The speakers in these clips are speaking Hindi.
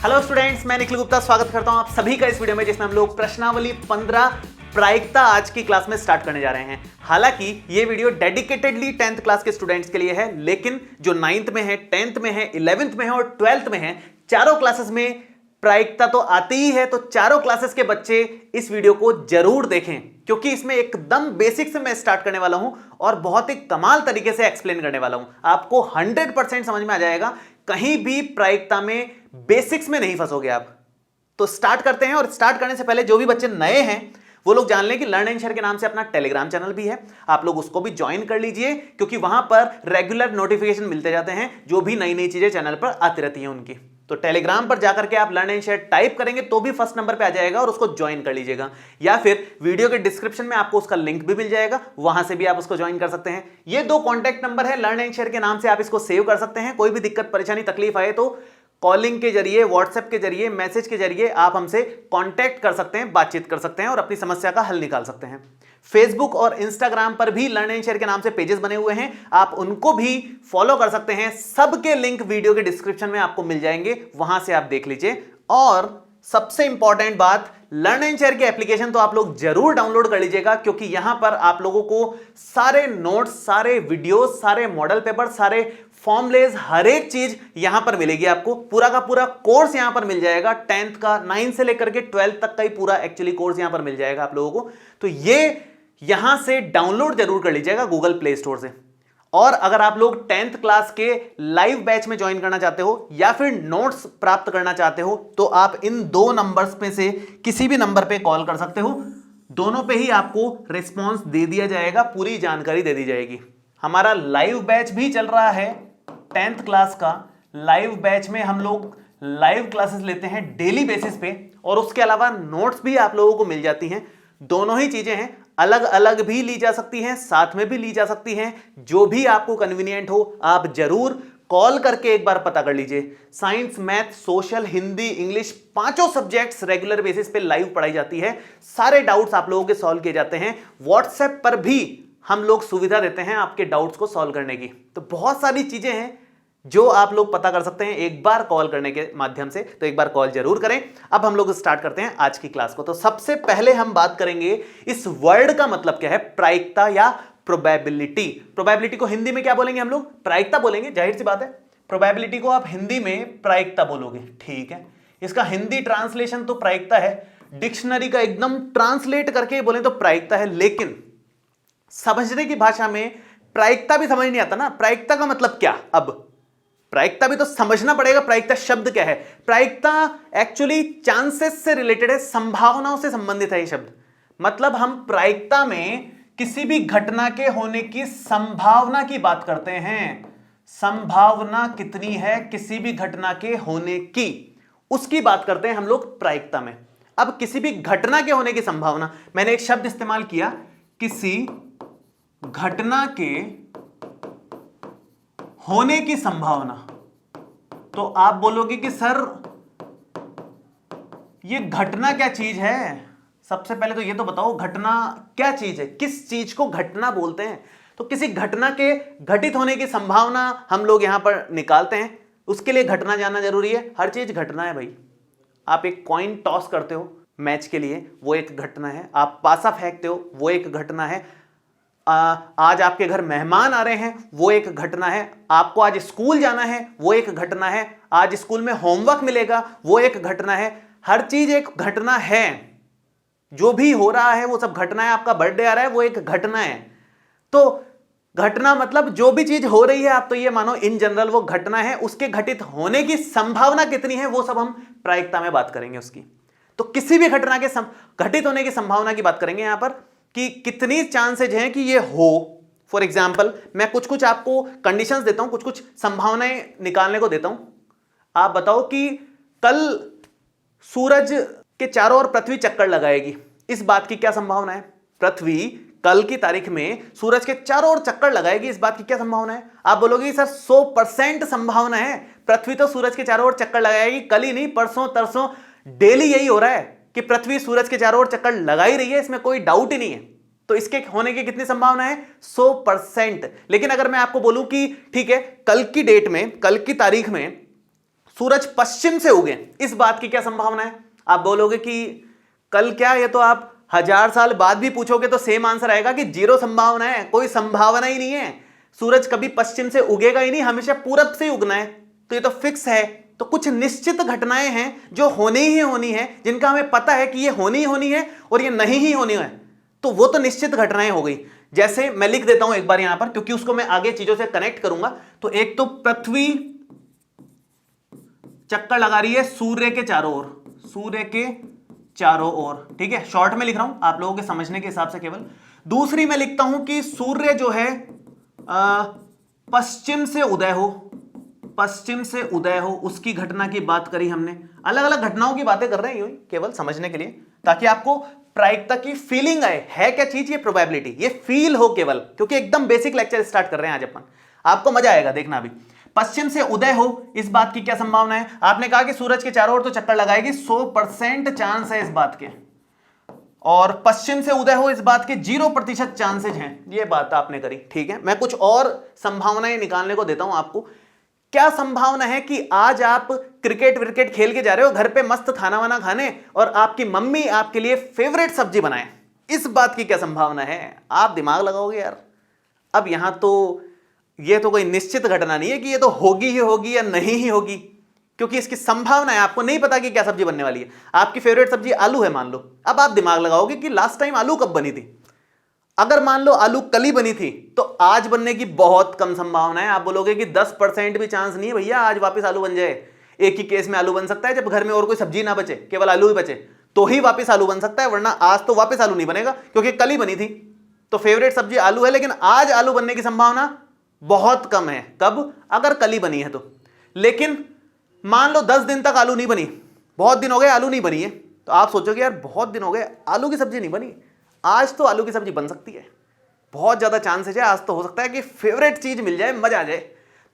हेलो स्टूडेंट्स, मैं निखिल गुप्ता स्वागत करता हूं आप सभी का इस वीडियो में, जिसमें हम लोग प्रश्नावली 15 प्रायिकता आज की क्लास में स्टार्ट करने जा रहे हैं। हालांकि ये वीडियो डेडिकेटेडली 10th क्लास के स्टूडेंट्स के लिए है, लेकिन जो 9th में है, 10th में है, 11th में है और 12th में है, चारों क्लासेस में प्रायिकता तो आती ही है। तो चारों क्लासेस के बच्चे इस वीडियो को जरूर देखें, क्योंकि इसमें एकदम बेसिक से मैं स्टार्ट करने वाला हूं और बहुत ही कमाल तरीके से एक्सप्लेन करने वाला हूं। आपको 100% समझ में आ जाएगा, कहीं भी प्रायिकता में बेसिक्स में नहीं फंसोगे आप। तो स्टार्ट करते हैं। और स्टार्ट करने से पहले जो भी बच्चे नए हैं वो लोग जान लें कि लर्न एंड शेयर के नाम से अपना टेलीग्राम चैनल भी है, आप लोग उसको भी ज्वाइन कर लीजिए, क्योंकि वहां पर रेगुलर नोटिफिकेशन मिलते जाते हैं, जो भी नई नई चीजें चैनल पर आती रहती हैं उनकी। तो टेलीग्राम पर जाकर के आप लर्न एंड शेयर टाइप करेंगे तो भी फर्स्ट नंबर पे आ जाएगा और उसको ज्वाइन कर लीजिएगा, या फिर वीडियो के डिस्क्रिप्शन में आपको उसका लिंक भी मिल जाएगा, वहां से भी आप उसको ज्वाइन कर सकते हैं। ये 2 कॉन्टैक्ट नंबर है लर्न एंड शेयर के नाम से, आप इसको सेव कर सकते हैं। कोई भी दिक्कत परेशानी तकलीफ आए तो कॉलिंग के जरिए, व्हाट्सएप के जरिए, मैसेज के जरिए आप हमसे कांटेक्ट कर सकते हैं, बातचीत कर सकते हैं और अपनी समस्या का हल निकाल सकते हैं। फेसबुक और इंस्टाग्राम पर भी लर्न एंड शेयर के नाम से पेजेस बने हुए हैं, आप उनको भी फॉलो कर सकते हैं। सबके लिंक वीडियो के डिस्क्रिप्शन में आपको मिल जाएंगे, वहां से आप देख लीजिए। और सबसे इंपॉर्टेंट बात, लर्न एंड शेयर की एप्लीकेशन तो आप लोग जरूर डाउनलोड कर लीजिएगा, क्योंकि यहां पर आप लोगों को सारे नोट्स, सारे वीडियोस, सारे मॉडल पेपर, सारे फॉर्मूलेज, हर एक चीज यहां पर मिलेगी। आपको पूरा का पूरा कोर्स यहां पर मिल जाएगा, 10th का, 9 से लेकर के 12 तक का ही पूरा एक्चुअली कोर्स यहां पर मिल जाएगा आप लोगों को। तो ये यहां से डाउनलोड जरूर कर लीजिएगा गूगल प्ले स्टोर से। और अगर आप लोग 10th क्लास के लाइव बैच में ज्वाइन करना चाहते हो या फिर नोट्स प्राप्त करना चाहते हो, तो आप इन 2 नंबर्स में से किसी भी नंबर पे कॉल कर सकते हो। दोनों पे ही आपको रिस्पॉन्स दे दिया जाएगा, पूरी जानकारी दे दी जाएगी। हमारा लाइव बैच भी चल रहा है 10th क्लास का। लाइव बैच में हम लोग लाइव क्लासेस लेते हैं डेली बेसिस पे, और उसके अलावा नोट्स भी आप लोगों को मिल जाती हैं। दोनों ही चीजें हैं, अलग अलग भी ली जा सकती हैं, साथ में भी ली जा सकती हैं। जो भी आपको कन्वीनियंट हो आप जरूर कॉल करके एक बार पता कर लीजिए। Science, math, social, Hindi, English, 5 subjects regular basis पे लाइव पढ़ाई जाती है। सारे डाउट्स आप लोगों के सॉल्व किए जाते हैं। व्हाट्सएप पर भी हम लोग सुविधा देते हैं आपके डाउट्स को सॉल्व करने की। तो बहुत सारी चीजें हैं जो आप लोग पता कर सकते हैं एक बार कॉल करने के माध्यम से। तो एक बार कॉल जरूर करें। अब हम लोग स्टार्ट करते हैं आज की क्लास को। तो सबसे पहले हम बात करेंगे इस वर्ड का मतलब क्या है, प्रायिकता या प्रोबेबिलिटी। प्रोबेबिलिटी को हिंदी में क्या बोलेंगे हम लोग? प्रायिकता बोलेंगे, जाहिर सी बात है। प्रोबेबिलिटी को आप हिंदी में प्रायिकता बोलोगे, ठीक है। इसका हिंदी ट्रांसलेशन तो प्रायिकता है, डिक्शनरी का एकदम ट्रांसलेट करके बोले तो प्रायिकता है, लेकिन समझने की भाषा में प्रायिकता भी समझ नहीं आता ना। प्रायिकता का मतलब क्या? अब प्रायिकता भी तो समझना पड़ेगा, प्रायिकता शब्द क्या है। प्रायिकता एक्चुअली चांसेस से रिलेटेड है, संभावनाओं से संबंधित है ये शब्द। मतलब हम प्रायिकता में किसी भी घटना के होने की संभावना की बात करते हैं। संभावना कितनी है किसी भी घटना के होने की, उसकी बात करते हैं हम लोग प्रायिकता में। अब किसी भी घटना के होने की संभावना, मैंने एक शब्द इस्तेमाल किया, किसी घटना के होने की संभावना। तो आप बोलोगे कि सर ये घटना क्या चीज है? सबसे पहले तो ये तो बताओ घटना क्या चीज है, किस चीज को घटना बोलते हैं। तो किसी घटना के घटित होने की संभावना हम लोग यहां पर निकालते हैं। उसके लिए घटना जानना जरूरी है, हर चीज घटना है भाई। आप एक कॉइन टॉस करते हो मैच के लिए, वो एक घटना है। आप पासा फेंकते हो, वो एक घटना है। आज आपके घर मेहमान आ रहे हैं, वो एक घटना है। आपको आज स्कूल जाना है, वो एक घटना है। आज स्कूल में होमवर्क मिलेगा, वो एक घटना है। हर चीज एक घटना है, जो भी हो रहा है वो सब घटना है। आपका बर्थडे आ रहा है, वो एक घटना है। तो घटना मतलब जो भी चीज हो रही है, आप तो ये मानो इन जनरल वो घटना है। उसके घटित होने की संभावना कितनी है वो सब हम प्रायिकता में बात करेंगे उसकी। तो किसी भी घटना के घटित होने की संभावना की बात करेंगे यहां पर, कि कितनी चांसेज हैं कि ये हो। फॉर एग्जाम्पल मैं कुछ कुछ आपको कंडीशंस देता हूं, कुछ कुछ संभावनाएं निकालने को देता हूं। आप बताओ कि कल सूरज के चारों ओर पृथ्वी चक्कर लगाएगी, इस बात की क्या संभावना है? पृथ्वी कल की तारीख में सूरज के चारों ओर चक्कर लगाएगी, इस बात की क्या संभावना है? आप बोलोगे सर 100% संभावना है, पृथ्वी तो सूरज के चारों ओर चक्कर लगाएगी। कल ही नहीं, परसों तरसों डेली यही हो रहा है कि पृथ्वी सूरज के चारों ओर चक्कर लगा ही रही है, इसमें कोई डाउट ही नहीं है। तो इसके होने की कितनी संभावना है? 100%। लेकिन अगर मैं आपको बोलूं कि ठीक है, कल की डेट में, कल की तारीख में सूरज पश्चिम से उगे, इस बात की क्या संभावना है? आप बोलोगे कि कल क्या, ये तो आप 1000 साल बाद भी पूछोगे तो सेम आंसर आएगा कि 0 संभावना है, कोई संभावना ही नहीं है। सूरज कभी पश्चिम से उगेगा ही नहीं, हमेशा पूरब से ही उगना है, तो ये तो फिक्स है। तो कुछ निश्चित घटनाएं हैं जो होनी ही होनी है, जिनका हमें पता है कि ये होनी ही होनी है और ये नहीं ही होनी है, तो वो तो निश्चित घटनाएं हो गई। जैसे मैं लिख देता हूं एक बार यहां पर, क्योंकि उसको मैं आगे चीजों से कनेक्ट करूंगा। तो एक तो पृथ्वी चक्कर लगा रही है सूर्य के चारों ओर, सूर्य के चारों ओर, ठीक है, शॉर्ट में लिख रहा हूं आप लोगों के समझने के हिसाब से केवल। दूसरी मैं लिखता हूं कि सूर्य जो है पश्चिम से उदय हो, पश्चिम से उदय हो, उसकी घटना की बात करी हमने। अलग अलग घटनाओं की बातें कर रहे हैं केवल समझने के लिए, ताकि आपको प्रायिकता की फीलिंग आए। है क्या चीज ये? प्रोबेबिलिटी, ये फील हो केवल, क्योंकि एकदम बेसिक लेक्चर स्टार्ट कर रहे हैं आज अपन, आपको मजा आएगा देखना। अभी पश्चिम से उदय हो, इस बात की क्या संभावना है? आपने कहा कि सूरज के चारों ओर तो चक्कर लगाएगी, 100% चांस है इस बात के, और पश्चिम से उदय हो इस बात के 0% चांसेज हैं। ये बात आपने करी, ठीक है। मैं कुछ और संभावनाएं निकालने को देता हूं आपको। क्या संभावना है कि आज आप क्रिकेट विकेट खेल के जा रहे हो घर पे मस्त खाना वाना खाने, और आपकी मम्मी आपके लिए फेवरेट सब्जी बनाए, इस बात की क्या संभावना है? आप दिमाग लगाओगे यार। अब यहां तो ये तो कोई निश्चित घटना नहीं है कि ये तो होगी ही होगी या नहीं ही होगी, क्योंकि इसकी संभावना है, आपको नहीं पता कि क्या सब्जी बनने वाली है। आपकी फेवरेट सब्जी आलू है मान लो, अब आप दिमाग लगाओगे कि लास्ट टाइम आलू कब बनी थी। अगर मान लो आलू कल ही बनी थी तो आज बनने की बहुत कम संभावना है। आप बोलोगे कि 10% भी चांस नहीं है भैया आज वापस आलू बन जाए। एक ही केस में आलू बन सकता है जब घर में और कोई सब्जी ना बचे, केवल आलू ही बचे, तो ही वापस आलू बन सकता है, वरना आज तो वापस आलू नहीं बनेगा, क्योंकि कल ही बनी थी। तो फेवरेट सब्जी आलू है, लेकिन आज आलू बनने की संभावना बहुत कम है। कब? अगर कल ही बनी है तो। लेकिन मान लो 10 दिन तक आलू नहीं बनी, बहुत दिन हो गए आलू नहीं बनी है, तो आप सोचोगे यार बहुत दिन हो गए आलू की सब्जी नहीं बनी, आज तो आलू की सब्जी बन सकती है, बहुत ज्यादा चांसेस है, आज तो हो सकता है कि फेवरेट चीज मिल जाए, मजा आ जाए।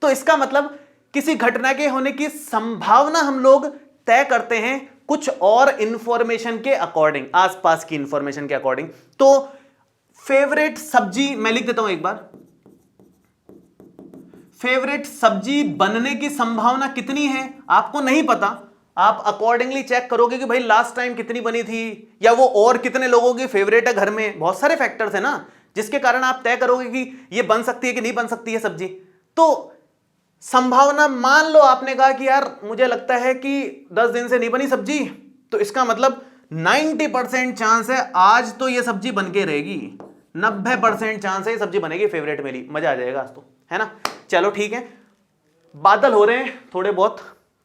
तो इसका मतलब किसी घटना के होने की संभावना हम लोग तय करते हैं कुछ और इंफॉर्मेशन के अकॉर्डिंग, आसपास की इंफॉर्मेशन के अकॉर्डिंग। तो फेवरेट सब्जी मैं लिख देता हूं एक बार, फेवरेट सब्जी बनने की संभावना कितनी है आपको नहीं पता, आप अकॉर्डिंगली चेक करोगे कि भाई लास्ट टाइम कितनी बनी थी, या वो और कितने लोगों की फेवरेट है घर में। बहुत सारे फैक्टर्स है ना जिसके कारण आप तय करोगे कि ये बन सकती है कि नहीं बन सकती है सब्जी। तो संभावना, मान लो आपने कहा कि यार मुझे लगता है कि 10 दिन से नहीं बनी सब्जी, तो इसका मतलब 90% चांस है आज तो ये सब्जी बन के रहेगी, 90% चांस है ये सब्जी बनेगी फेवरेट मेरी, मजा आ जाएगा आज तो, है ना। चलो ठीक है, बादल हो रहे हैं थोड़े बहुत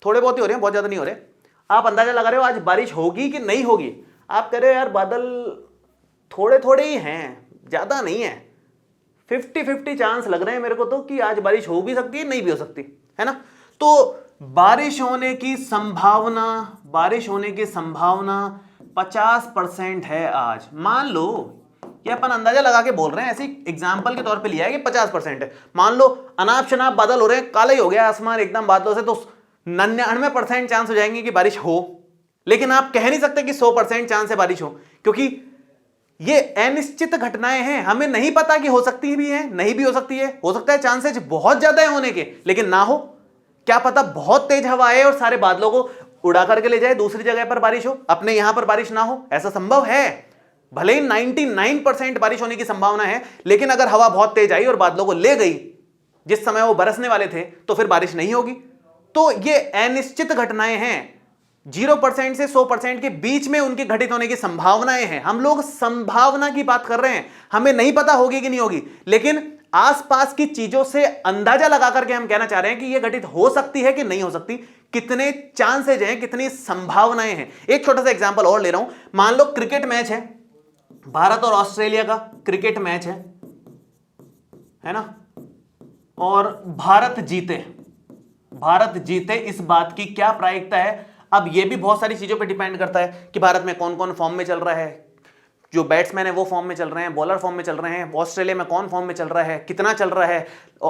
ही हो रहे हैं, बहुत ज्यादा नहीं हो रहे। आप अंदाजा लगा रहे हो आज बारिश होगी कि नहीं होगी। आप कह रहे हो यार बादल थोड़े थोड़े ही हैं, ज्यादा नहीं है, 50-50 चांस लग रहे हैं मेरे को तो कि आज बारिश हो भी सकती है नहीं भी हो सकती, है ना। तो बारिश होने की संभावना 50% है आज। मान लो ये अपन अंदाजा लगा के बोल रहे हैं, ऐसी एग्जांपल के तौर पे लिया है कि 50% है। मान लो अनाप शनाप बादल हो रहे हैं, काला ही हो गया आसमान एकदम बादलों से, तो 99% चांस हो जाएंगे कि बारिश हो। लेकिन आप कह नहीं सकते कि 100% चांस है बारिश हो, क्योंकि ये अनिश्चित घटनाएं हैं, हमें नहीं पता कि हो सकती भी है नहीं भी हो सकती है। हो सकता है चांसेस बहुत ज्यादा है होने के, लेकिन ना हो। क्या पता बहुत तेज हवा आए और सारे बादलों को उड़ा करके ले जाए, दूसरी जगह पर बारिश हो, अपने यहां पर बारिश ना हो, ऐसा संभव है। भले ही 99% बारिश होने की संभावना है, लेकिन अगर हवा बहुत तेज आई और बादलों को ले गई जिस समय वो बरसने वाले थे, तो फिर बारिश नहीं होगी। तो ये अनिश्चित घटनाएं हैं, 0% से 100% के बीच में उनके घटित होने की संभावनाएं हैं। हम लोग संभावना की बात कर रहे हैं, हमें नहीं पता होगी कि नहीं होगी, लेकिन आसपास की चीजों से अंदाजा लगा करके हम कहना चाह रहे हैं कि यह घटित हो सकती है कि नहीं हो सकती, कितने चांसेज हैं, कितनी संभावनाएं हैं। एक छोटा सा एग्जांपल और ले रहा हूं। मान लो क्रिकेट मैच है, भारत और ऑस्ट्रेलिया का क्रिकेट मैच है ना, और भारत जीते इस बात की क्या प्रायिकता है। अब यह भी बहुत सारी चीजों पे डिपेंड करता है कि भारत में कौन कौन फॉर्म में चल रहा है, जो बैट्समैन है वो फॉर्म में चल रहे हैं, बॉलर फॉर्म में चल रहे हैं, ऑस्ट्रेलिया में कौन फॉर्म में चल रहा है, कितना चल रहा है,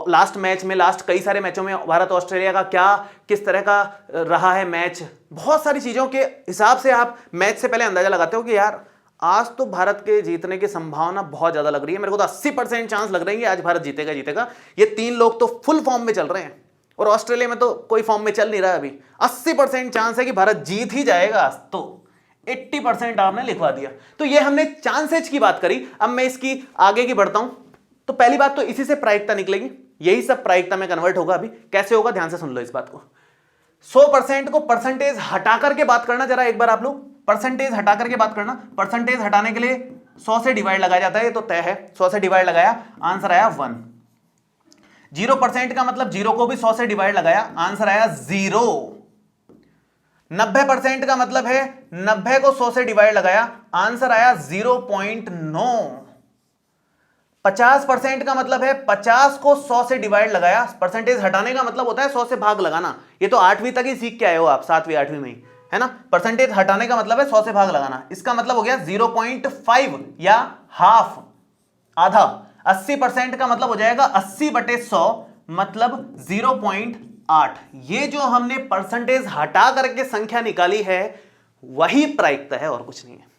लास्ट कई सारे मैचों में भारत ऑस्ट्रेलिया का क्या किस तरह का रहा है मैच। बहुत सारी चीजों के हिसाब से आप मैच से पहले अंदाजा लगाते हो कि यार आज तो भारत के जीतने की संभावना बहुत ज्यादा लग रही है, मेरे को तो 80% चांस लग रही है आज भारत जीतेगा। ये 3 लोग तो फुल फॉर्म में चल रहे हैं और ऑस्ट्रेलिया में तो कोई फॉर्म में चल नहीं रहा अभी, 80% चांस है कि भारत जीत ही जाएगा, तो 80% आपने लिखवा दिया। तो ये हमने चांसेज की बात करी। अब मैं इसकी आगे की बढ़ता हूं। तो पहली बात तो इसी से प्रायिकता निकलेगी, यही सब प्रायिकता में कन्वर्ट होगा। अभी कैसे होगा ध्यान से सुन लो इस बात को। 100% को परसेंटेज हटा करके बात करना, जरा एक बार आप लोग परसेंटेज हटा करके बात करना। परसेंटेज हटाने के लिए 100 से डिवाइड लगाया जाता है, ये तो तय है। 100 से डिवाइड लगाया, आंसर आया 1। 0% का मतलब 0 को भी 100 से डिवाइड लगाया, आंसर आया 0। 90% का मतलब है 90 को 100 से डिवाइड लगाया, आंसर आया 0.9। 50% का मतलब है 50 को 100 से डिवाइड लगाया, परसेंटेज हटाने का मतलब होता है 100 से भाग लगाना। ये तो 8वीं तक ही सीख के आए हो आप, 7वीं 8वीं में ही, है ना। परसेंटेज हटाने का मतलब है 100 से भाग लगाना। इसका मतलब हो गया 0.5 या हाफ, आधा। 80% का मतलब हो जाएगा 80/100, मतलब 0.8। ये जो हमने परसेंटेज हटा करके संख्या निकाली है वही प्रायिकता है और कुछ नहीं है।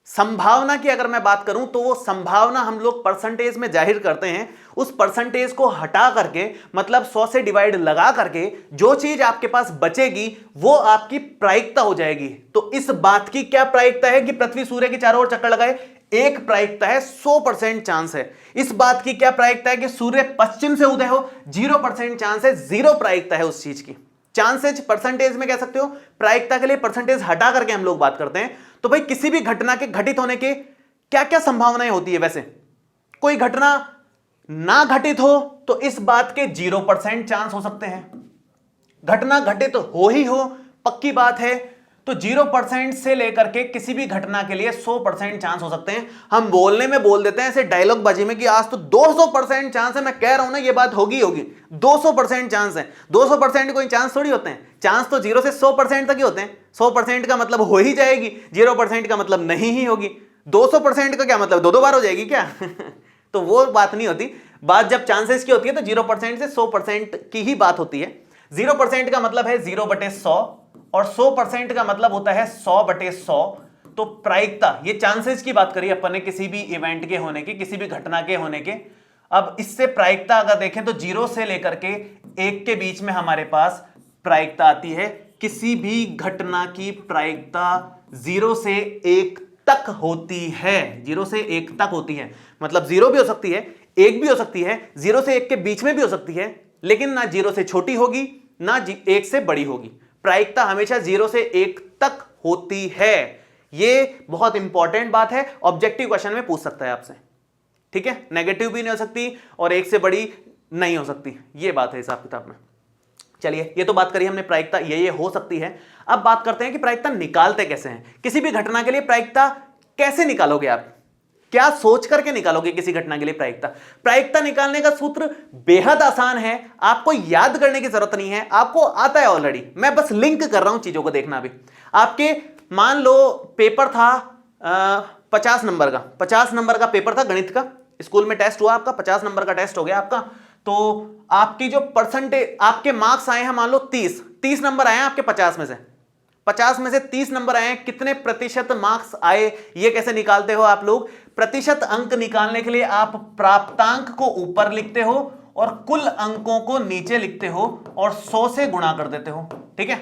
संभावना की अगर मैं बात करूं तो वो संभावना हम लोग परसेंटेज में जाहिर करते हैं। उस परसेंटेज को हटा करके मतलब 100 से डिवाइड लगा करके जो चीज आपके पास बचेगी वो आपकी प्रायिकता हो जाएगी। तो इस बात की क्या प्रायिकता है कि पृथ्वी सूर्य के चारों ओर चक्कर लगाए? एक प्रायिकता है, 100% चांस है। इस बात की क्या प्रायिकता है कि सूर्य पश्चिम से उदय हो? 0% चांस है, 0 प्रायिकता है उस चीज की। चांसेज परसेंटेज में कह सकते हो, प्रायिकता के लिए परसेंटेज हटा करके हम लोग बात करते हैं। तो भाई किसी भी घटना के घटित होने के क्या क्या संभावनाएं होती है? वैसे कोई घटना ना घटित हो तो इस बात के 0% चांस हो सकते हैं। घटना घटित हो ही हो, पक्की बात है, तो 0% से लेकर के किसी भी घटना के लिए 100% चांस हो सकते हैं। हम बोलने में बोल देते हैं ऐसे डायलॉग बाजी में कि आज तो 200% चांस है, मैं कह रहा हूं ना ये बात होगी होगी। 200% चांस है, 200% कोई चांस थोड़ी होते हैं। चांस तो 0 से 100% तक ही होते हैं। 100% का मतलब हो ही जाएगी, 0% का मतलब नहीं ही होगी। 200% का क्या मतलब 2-2 बार हो जाएगी क्या? तो वो बात नहीं होती। बात जब चांसेस की होती है तो 0% से 100% की ही बात होती है। 0% का मतलब है 0/100 और 100% का मतलब होता है 100/100। तो प्रायिकता, ये चांसेस की बात करी अपन ने किसी भी इवेंट के होने की, किसी भी घटना के होने के। अब इससे प्रायिकता अगर देखें तो 0 से लेकर के 1 के बीच में हमारे पास प्रायिकता आती है। किसी भी घटना की प्रायिकता 0 से 1 तक होती है। 0 से 1 तक होती है, मतलब 0 भी हो सकती है, 1 भी हो सकती है, 0 से 1 के बीच में भी हो सकती है, लेकिन ना 0 से छोटी होगी ना 1 से बड़ी होगी। प्रायिकता हमेशा 0 से 1 तक होती है। यह बहुत इंपॉर्टेंट बात है, ऑब्जेक्टिव क्वेश्चन में पूछ सकता है आपसे, ठीक है। नेगेटिव भी नहीं हो सकती और 1 से बड़ी नहीं हो सकती, यह बात है हिसाब किताब में। चलिए, ये तो बात करी हमने प्रायिकता ये हो सकती है। अब बात करते हैं कि प्रायिकता निकालते कैसे हैं। किसी भी घटना के लिए प्रायिकता कैसे निकालोगे आप? क्या सोच करके निकालोगे किसी घटना के लिए प्रायिकता? प्रायिकता निकालने का सूत्र बेहद आसान है, आपको याद करने की जरूरत नहीं है, आपको आता है ऑलरेडी। मैं बस लिंक कर रहा हूं चीजों को, देखना अभी। आपके मान लो पेपर था 50 नंबर का, 50 नंबर का पेपर था गणित का, स्कूल में टेस्ट हुआ आपका, 50 नंबर का टेस्ट हो गया आपका। तो आपकी जो परसेंटेज, आपके मार्क्स आए हैं मान लो 30 नंबर आए हैं आपके 50 में से, 50 में से 30 नंबर आए हैं। कितने प्रतिशत मार्क्स आए ये कैसे निकालते हो आप लोग? प्रतिशत अंक निकालने के लिए आप प्राप्तांक को ऊपर लिखते हो और कुल अंकों को नीचे लिखते हो और 100 से गुणा कर देते हो, ठीक है।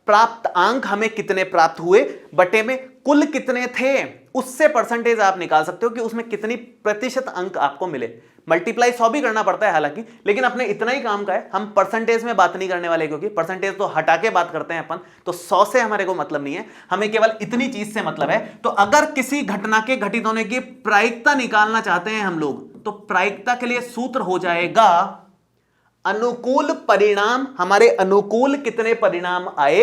प्राप्त अंक हमें कितने प्राप्त हुए बटे में कुल कितने थे, उससे परसेंटेज आप निकाल सकते हो कि उसमें कितनी प्रतिशत अंक आपको मिले। मल्टीप्लाई 100 भी करना पड़ता है हालांकि, लेकिन अपने इतना ही काम का है, हम परसेंटेज में बात नहीं करने वाले, क्योंकि परसेंटेज तो हटा के बात करते हैं अपन। तो 100 से हमारे को मतलब नहीं है, हमें केवल इतनी चीज से मतलब है। तो अगर किसी घटना के घटित होने की प्रायिकता निकालना चाहते हैं हम लोग, तो प्रायिकता के लिए सूत्र हो जाएगा अनुकूल परिणाम, हमारे अनुकूल कितने परिणाम आए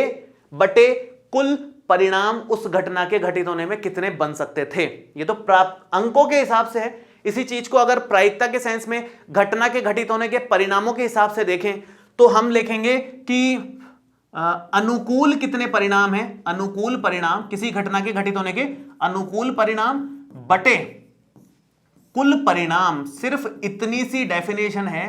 बटे कुल परिणाम उस घटना के घटित होने में कितने बन सकते थे। ये तो प्राप्त अंकों के हिसाब से है। इसी चीज को अगर प्रायिकता के सेंस में घटना के घटित होने के परिणामों के हिसाब से देखें तो हम लिखेंगे कि अनुकूल कितने परिणाम है, अनुकूल परिणाम किसी घटना के घटित होने के अनुकूल परिणाम बटे कुल परिणाम। सिर्फ इतनी सी डेफिनेशन है,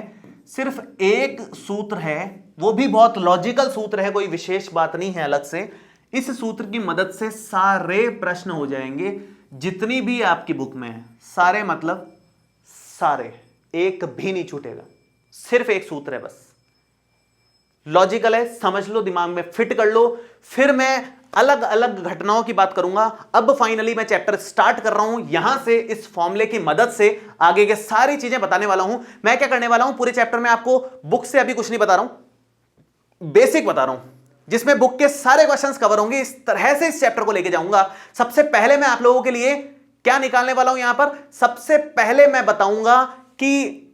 सिर्फ एक सूत्र है, वो भी बहुत लॉजिकल सूत्र है, कोई विशेष बात नहीं है अलग से। इस सूत्र की मदद से सारे प्रश्न हो जाएंगे जितनी भी आपकी बुक में है, सारे मतलब सारे, एक भी नहीं छूटेगा। सिर्फ एक सूत्र है बस, लॉजिकल है, समझ लो, दिमाग में फिट कर लो। फिर मैं अलग अलग घटनाओं की बात करूंगा। अब फाइनली मैं चैप्टर स्टार्ट कर रहा हूं, यहां से इस फॉर्मूले की मदद से आगे के सारी चीजें बताने वाला हूं। मैं क्या करने वाला हूं, पूरे चैप्टर में आपको बुक से अभी कुछ नहीं बता रहा हूं, बेसिक बता रहा हूं, जिसमें बुक के सारे क्वेश्चंस कवर होंगे। इस तरह से इस चैप्टर को लेके जाऊंगा। सबसे पहले मैं आप लोगों के लिए क्या निकालने वाला हूं यहां पर, सबसे पहले मैं बताऊंगा कि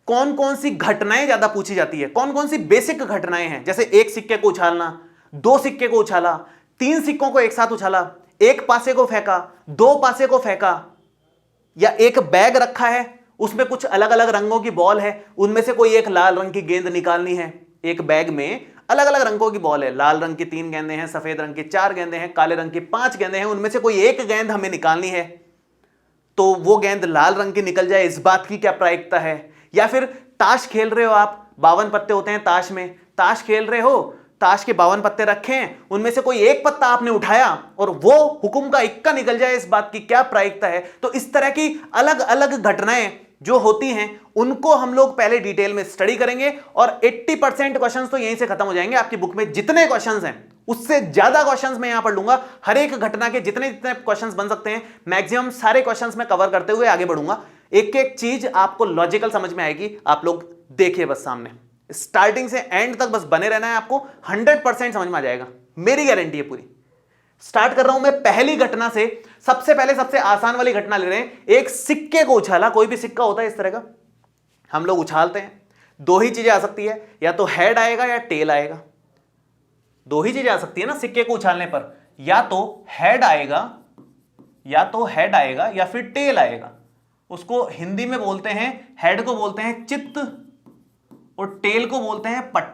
कौन कौन सी घटनाएं ज्यादा पूछी जाती है, कौन कौन सी बेसिक घटनाएं हैं। जैसे एक सिक्के को उछालना, दो सिक्के को उछाला, तीन सिक्कों को एक साथ उछाला, एक पासे को फेंका, दो पासे को फेंका, या एक बैग रखा है उसमें कुछ अलग अलग रंगों की बॉल है, उनमें से कोई एक लाल रंग की गेंद निकालनी है। एक बैग में अलग अलग रंगों की बॉल है, लाल रंग की 3 गेंदें हैं, सफेद रंग की 4 गेंदें हैं, काले रंग की 5 गेंदें हैं, उनमें से कोई एक गेंद हमें निकालनी है। तो वो गेंद लाल रंग की निकल जाए, इस बात की क्या प्रायिकता है। या फिर ताश खेल रहे हो आप, 52 पत्ते होते हैं ताश में, ताश खेल रहे हो, ताश के 52 पत्ते रखे हैं, उनमें से कोई एक पत्ता आपने उठाया और वो हुकुम का इक्का निकल जाए, इस बात की क्या प्रायिकता है। तो इस तरह की अलग अलग घटनाएं जो होती हैं उनको हम लोग पहले डिटेल में स्टडी करेंगे और 80% क्वेश्चंस तो यहीं से खत्म हो जाएंगे। आपकी बुक में जितने क्वेश्चंस हैं उससे ज्यादा क्वेश्चंस मैं यहां पर लूंगा। हर एक घटना के जितने जितने क्वेश्चंस बन सकते हैं मैक्सिमम सारे क्वेश्चंस मैं कवर करते हुए आगे बढ़ूंगा। एक एक चीज आपको लॉजिकल समझ में आएगी। आप लोग देखिए बस, सामने स्टार्टिंग से एंड तक बस बने रहना है, आपको 100% समझ में आ जाएगा, मेरी गारंटी है पूरी। स्टार्ट कर रहा हूं मैं पहली घटना से। सबसे पहले सबसे आसान वाली घटना ले रहे हैं। एक सिक्के को उछाला, कोई भी सिक्का होता है इस तरह का, हम लोग उछालते हैं। दो ही चीजें आ सकती है, या तो हेड आएगा या टेल आएगा। दो ही चीजें आ सकती है ना सिक्के को उछालने पर, या तो हेड आएगा, या तो हेड आएगा या फिर टेल आएगा। उसको हिंदी में बोलते हैं, हेड को बोलते हैं चित्त और टेल को बोलते हैं पट।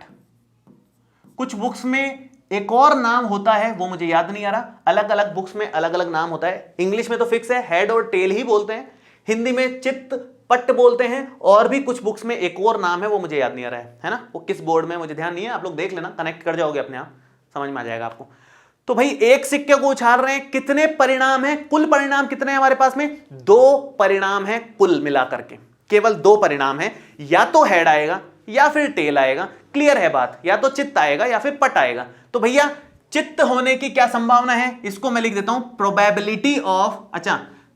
कुछ बुक्स में एक और नाम होता है, वो मुझे याद नहीं आ रहा। अलग अलग बुक्स में अलग अलग नाम होता है। इंग्लिश में तो फिक्स है, हेड और टेल ही बोलते हैं। हिंदी में चित्त पट बोलते हैं, और भी कुछ बुक्स में एक और नाम है, वो मुझे याद नहीं आ रहा है ना। वो किस बोर्ड में मुझे ध्यान नहीं है, आप लोग देख लेना, कनेक्ट कर जाओगे अपने आप, समझ में आ जाएगा आपको। तो भाई एक सिक्के को उछाल रहे हैं, कितने परिणाम हैं, कुल परिणाम कितने हैं हमारे पास में, 2 परिणाम हैं कुल मिलाकर के, केवल 2 परिणाम हैं। या तो हेड आएगा या फिर टेल आएगा, क्लियर है बात, या तो चित्त आएगा या फिर पट आएगा। तो भैया चित्त होने की क्या संभावना है, इसको मैं लिख देता हूं प्रोबेबिलिटी ऑफ। अच्छा,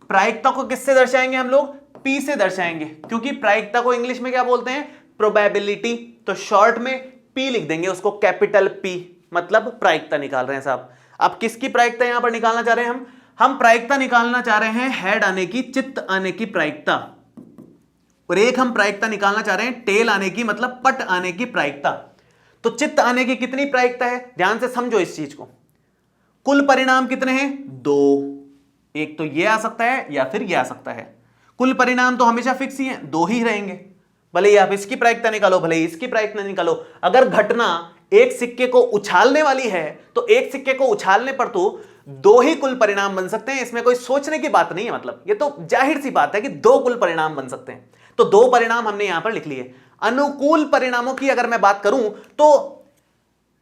प्रायिकता को किससे दर्शाएंगे हम लोग, P से दर्शाएंगे, क्योंकि प्रायिकता को इंग्लिश में क्या बोलते हैं, प्रोबेबिलिटी। तो शॉर्ट में P लिख देंगे, उसको कैपिटल P, मतलब प्रायिकता निकाल रहे हैं साहब। अब किसकी प्रायिकता यहां पर निकालना चाह रहे हैं हम प्रायिकता निकालना चाह रहे हैं हेड आने की, चित्त आने की प्रायिकता, और एक हम प्रायिकता निकालना चाह रहे हैं टेल आने की, मतलब पट आने की प्रायिकता। तो चित्त आने की कितनी प्रायिकता है, ध्यान से समझो इस चीज को। कुल परिणाम कितने हैं, 2। एक तो ये आ सकता है या फिर ये आ सकता है। कुल परिणाम तो हमेशा फिक्स ही है, 2 ही रहेंगे, भले ही आप इसकी प्रायिकता निकालो, भले ही इसकी प्रायिकता निकालो। अगर घटना एक सिक्के को उछालने वाली है तो एक सिक्के को उछालने पर तो 2 ही कुल परिणाम बन सकते हैं, इसमें कोई सोचने की बात नहीं है। मतलब ये तो जाहिर सी बात है कि 2 कुल परिणाम बन सकते हैं। तो 2 परिणाम हमने यहां पर लिख लिए। अनुकूल परिणामों की अगर मैं बात करूं तो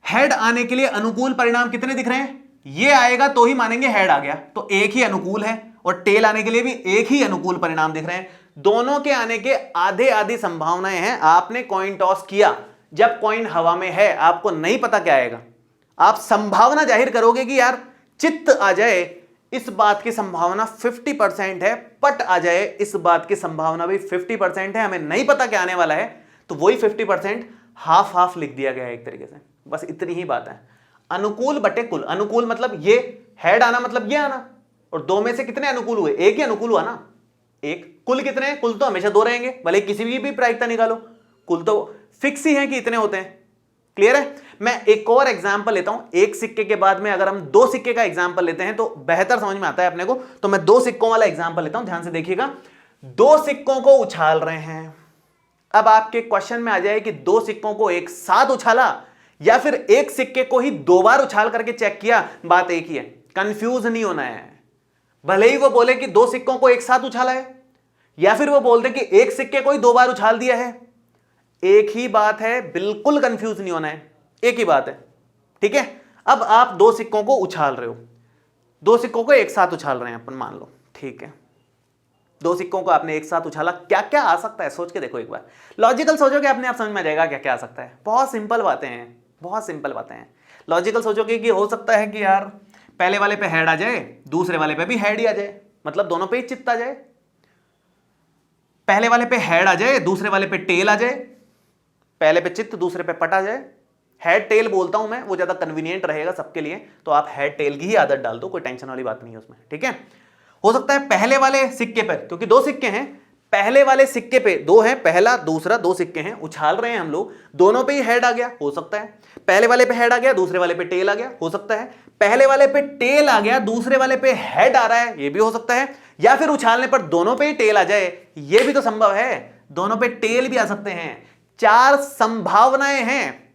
हेड आने के लिए अनुकूल परिणाम कितने दिख रहे हैं, ये आएगा तो ही मानेंगे हेड आ गया, तो एक ही अनुकूल है, और टेल आने के लिए भी एक ही अनुकूल परिणाम दिख रहे हैं। दोनों के आने के आधे आधी संभावनाएं हैं। आपने कॉइन टॉस किया, जब कॉइन हवा में है आपको नहीं पता क्या आएगा, आप संभावना जाहिर करोगे कि यार चित्त आ जाए, इस बात की संभावना 50% है, पट आ जाए इस बात की संभावना भी 50% है, हमें नहीं पता क्या आने वाला है, तो वही 50% हाफ हाफ लिख दिया गया है एक तरीके से। बस इतनी ही बात है। अनुकूल बटे कुल, अनुकूल मतलब ये हेड आना मतलब ये आना, और 2 में से कितने अनुकूल हुए, एक ही अनुकूल हुआ ना, एक। कुल कितने हैं, कुल तो हमेशा 2 रहेंगे, भले किसी भी प्रायिकता निकालो, कुल तो फिक्स ही है कि इतने होते हैं। क्लियर है। मैं एक और एग्जांपल लेता हूं, एक सिक्के के बाद में अगर हम 2 सिक्के का एग्जांपल लेते हैं तो बेहतर समझ में आता है अपने को। तो मैं 2 सिक्कों वाला एग्जांपल लेता हूं, ध्यान से देखिएगा। 2 सिक्कों को उछाल रहे हैं। अब आपके क्वेश्चन में आ जाए कि 2 सिक्कों को एक साथ उछाला या फिर एक सिक्के को ही 2 बार उछाल करके चेक किया, बात एक ही है, कंफ्यूज नहीं होना है। भले ही वो बोले कि 2 सिक्कों को एक साथ उछाला है, या फिर वो बोलते कि एक सिक्के को ही 2 बार उछाल दिया है, एक ही बात है, बिल्कुल कंफ्यूज नहीं होना है, एक ही बात है। ठीक है। अब आप 2 सिक्कों को उछाल रहे हो, 2 सिक्कों को एक साथ उछाल रहे हैं अपन, मान लो। ठीक है, 2 सिक्कों को आपने एक साथ उछाला, क्या क्या आ सकता है सोच के देखो एक बार, लॉजिकल सोचोगे अपने आप समझ में आ जाएगा क्या क्या आ सकता है। बहुत सिंपल बातें हैं, बहुत सिंपल बातें हैं। लॉजिकल सोचोगे कि हो सकता है कि यार पहले वाले पे हेड आ जाए, दूसरे वाले पे भी हेड ही आ जाए, मतलब दोनों पे ही चित्त आ जाए। पहले वाले पे हेड आ जाए, दूसरे वाले पे टेल आ जाए, पहले पे चित्त दूसरे पे पट आ जाए। हेड टेल बोलता हूं मैं, वो ज्यादा कन्वीनियंट रहेगा सबके लिए, तो आप हेड टेल की ही आदत डाल दो, कोई टेंशन वाली बात नहीं है उसमें, ठीक है। हो सकता है पहले वाले सिक्के पर, क्योंकि दो सिक्के हैं, पहले वाले सिक्के पे दो हैं, पहला दूसरा दो सिक्के हैं, उछाल रहे हैं हम लोग, दोनों पे ही हेड आ गया, हो सकता है। पहले वाले पे हेड आ गया, दूसरे वाले पे टेल आ गया, हो सकता है। पहले वाले पे टेल आ गया, दूसरे वाले पे हेड आ रहा है, ये भी हो सकता है। या फिर उछालने पर दोनों पे ही टेल आ जाए, ये भी तो संभव है, दोनों पे टेल भी आ सकते हैं। 4 संभावनाएं हैं,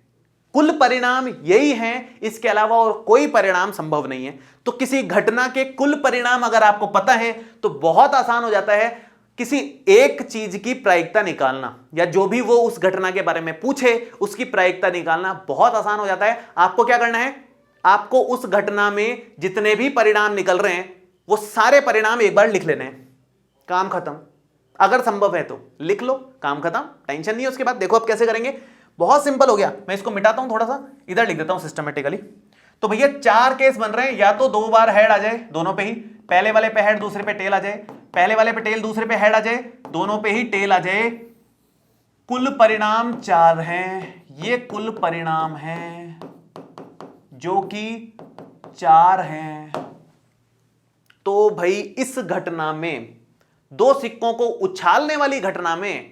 कुल परिणाम यही हैं, इसके अलावा और कोई परिणाम संभव नहीं है। तो किसी घटना के कुल परिणाम अगर आपको पता है तो बहुत आसान हो जाता है किसी एक चीज की प्रायिकता निकालना, या जो भी वो उस घटना के बारे में पूछे उसकी प्रायिकता निकालना बहुत आसान हो जाता है। आपको क्या करना है, आपको उस घटना में जितने भी परिणाम निकल रहे हैं वो सारे परिणाम एक बार लिख लेने हैं, काम खत्म। अगर संभव है तो लिख लो, काम खत्म, टेंशन नहीं है उसके बाद। देखो अब कैसे करेंगे, बहुत सिंपल हो गया। मैं इसको मिटाता हूं, थोड़ा सा इधर लिख देता हूं सिस्टमेटिकली। तो भैया 4 केस बन रहे हैं, या तो 2 बार हेड आ जाए दोनों पे ही, पहले वाले पे हेड दूसरे पे टेल आ जाए, पहले वाले पे टेल दूसरे पे हेड आ जाए, दोनों पे ही टेल आ जाए। कुल परिणाम 4 हैं, ये कुल परिणाम हैं जो कि 4 हैं। तो भाई इस घटना में, 2 सिक्कों को उछालने वाली घटना में,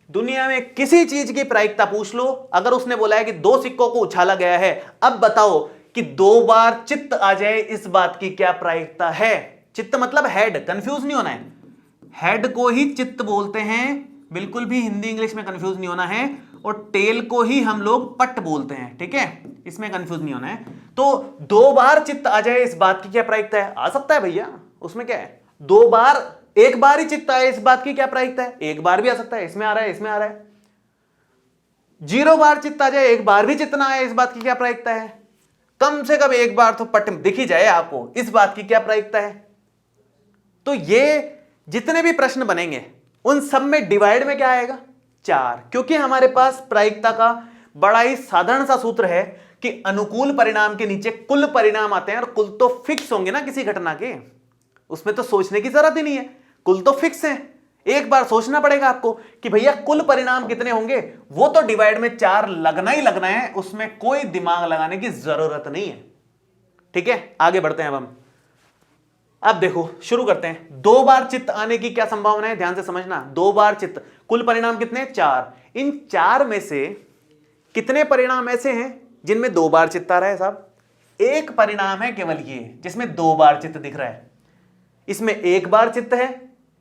दुनिया में किसी चीज की प्रायिकता पूछ लो, अगर उसने बोला है कि 2 सिक्कों को उछाला गया है, अब बताओ कि 2 बार चित्त आ जाए, इस बात की क्या प्रायिकता है। चित्त मतलब हेड, कंफ्यूज नहीं होना है, हेड को ही चित्त बोलते हैं, बिल्कुल भी हिंदी इंग्लिश में कंफ्यूज नहीं होना है। और टेल को ही हम लोग पट बोलते हैं, ठीक है, इसमें कंफ्यूज नहीं होना है। तो 2 बार चित्त आ जाए, इस बात की क्या प्रायिकता है। आ सकता है भैया, उसमें क्या है, 2 बार, एक बार ही चित्त आए, इस बात की क्या प्रायिकता है। एक बार भी आ सकता है, इसमें आ रहा है, इसमें आ रहा है। 0 बार चित्त आ जाए, एक बार भी चित्त ना आए, इस बात की क्या प्रायिकता है। कम से कम एक बार तो पट दिख ही जाए आपको, इस बात की क्या प्रायिकता है। तो ये जितने भी प्रश्न बनेंगे उन सब में डिवाइड में क्या आएगा, 4, क्योंकि हमारे पास प्रायिकता का बड़ा ही साधारण सा सूत्र है कि अनुकूल परिणाम के नीचे कुल परिणाम आते हैं, और कुल तो फिक्स होंगे ना किसी घटना के, उसमें तो सोचने की जरूरत ही नहीं है, कुल तो फिक्स है। एक बार सोचना पड़ेगा आपको कि भैया कुल परिणाम कितने होंगे, वो तो डिवाइड में 4 लगना ही लगना है, उसमें कोई दिमाग लगाने की जरूरत नहीं है, ठीक है। आगे बढ़ते हैं अब देखो शुरू करते हैं। 2 बार चित्त आने की क्या संभावना है, ध्यान से समझना। 2 बार चित्त, कुल परिणाम कितने, 4। इन 4 में से कितने परिणाम ऐसे हैं जिनमें 2 बार चित्त आ रहा है साहब। एक परिणाम है केवल ये जिसमें 2 बार चित्त दिख रहा है, इसमें 1 बार चित्त है,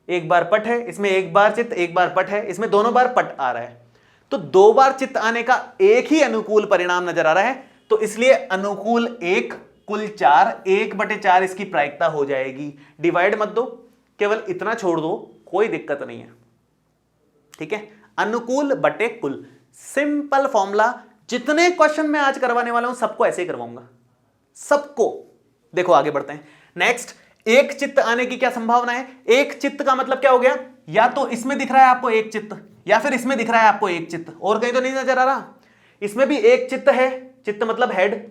1 बार पट है, इसमें 1 बार चित्त 1 बार पट है, इसमें दोनों बार पट आ रहा है। तो 2 बार चित्त आने का एक ही अनुकूल परिणाम नजर आ रहा है, तो इसलिए अनुकूल 1 कुल 4, 1/4 इसकी प्रायिकता हो जाएगी। डिवाइड मत दो, केवल इतना छोड़ दो, कोई दिक्कत नहीं है, ठीक है। अनुकूल बटे कुल, सिंपल फॉर्मूला। जितने क्वेश्चन मैं आज करवाने वाला हूं सबको ऐसे ही करवाऊंगा, सबको। देखो आगे बढ़ते हैं। नेक्स्ट, एक चित्त आने की क्या संभावना है। एक चित्त का मतलब क्या हो गया, या तो इसमें दिख रहा है आपको एक चित्त, या फिर इसमें दिख रहा है आपको एक चित्त, और कहीं तो नहीं नजर आ रहा। इसमें भी एक चित्त है, चित्त मतलब हेड,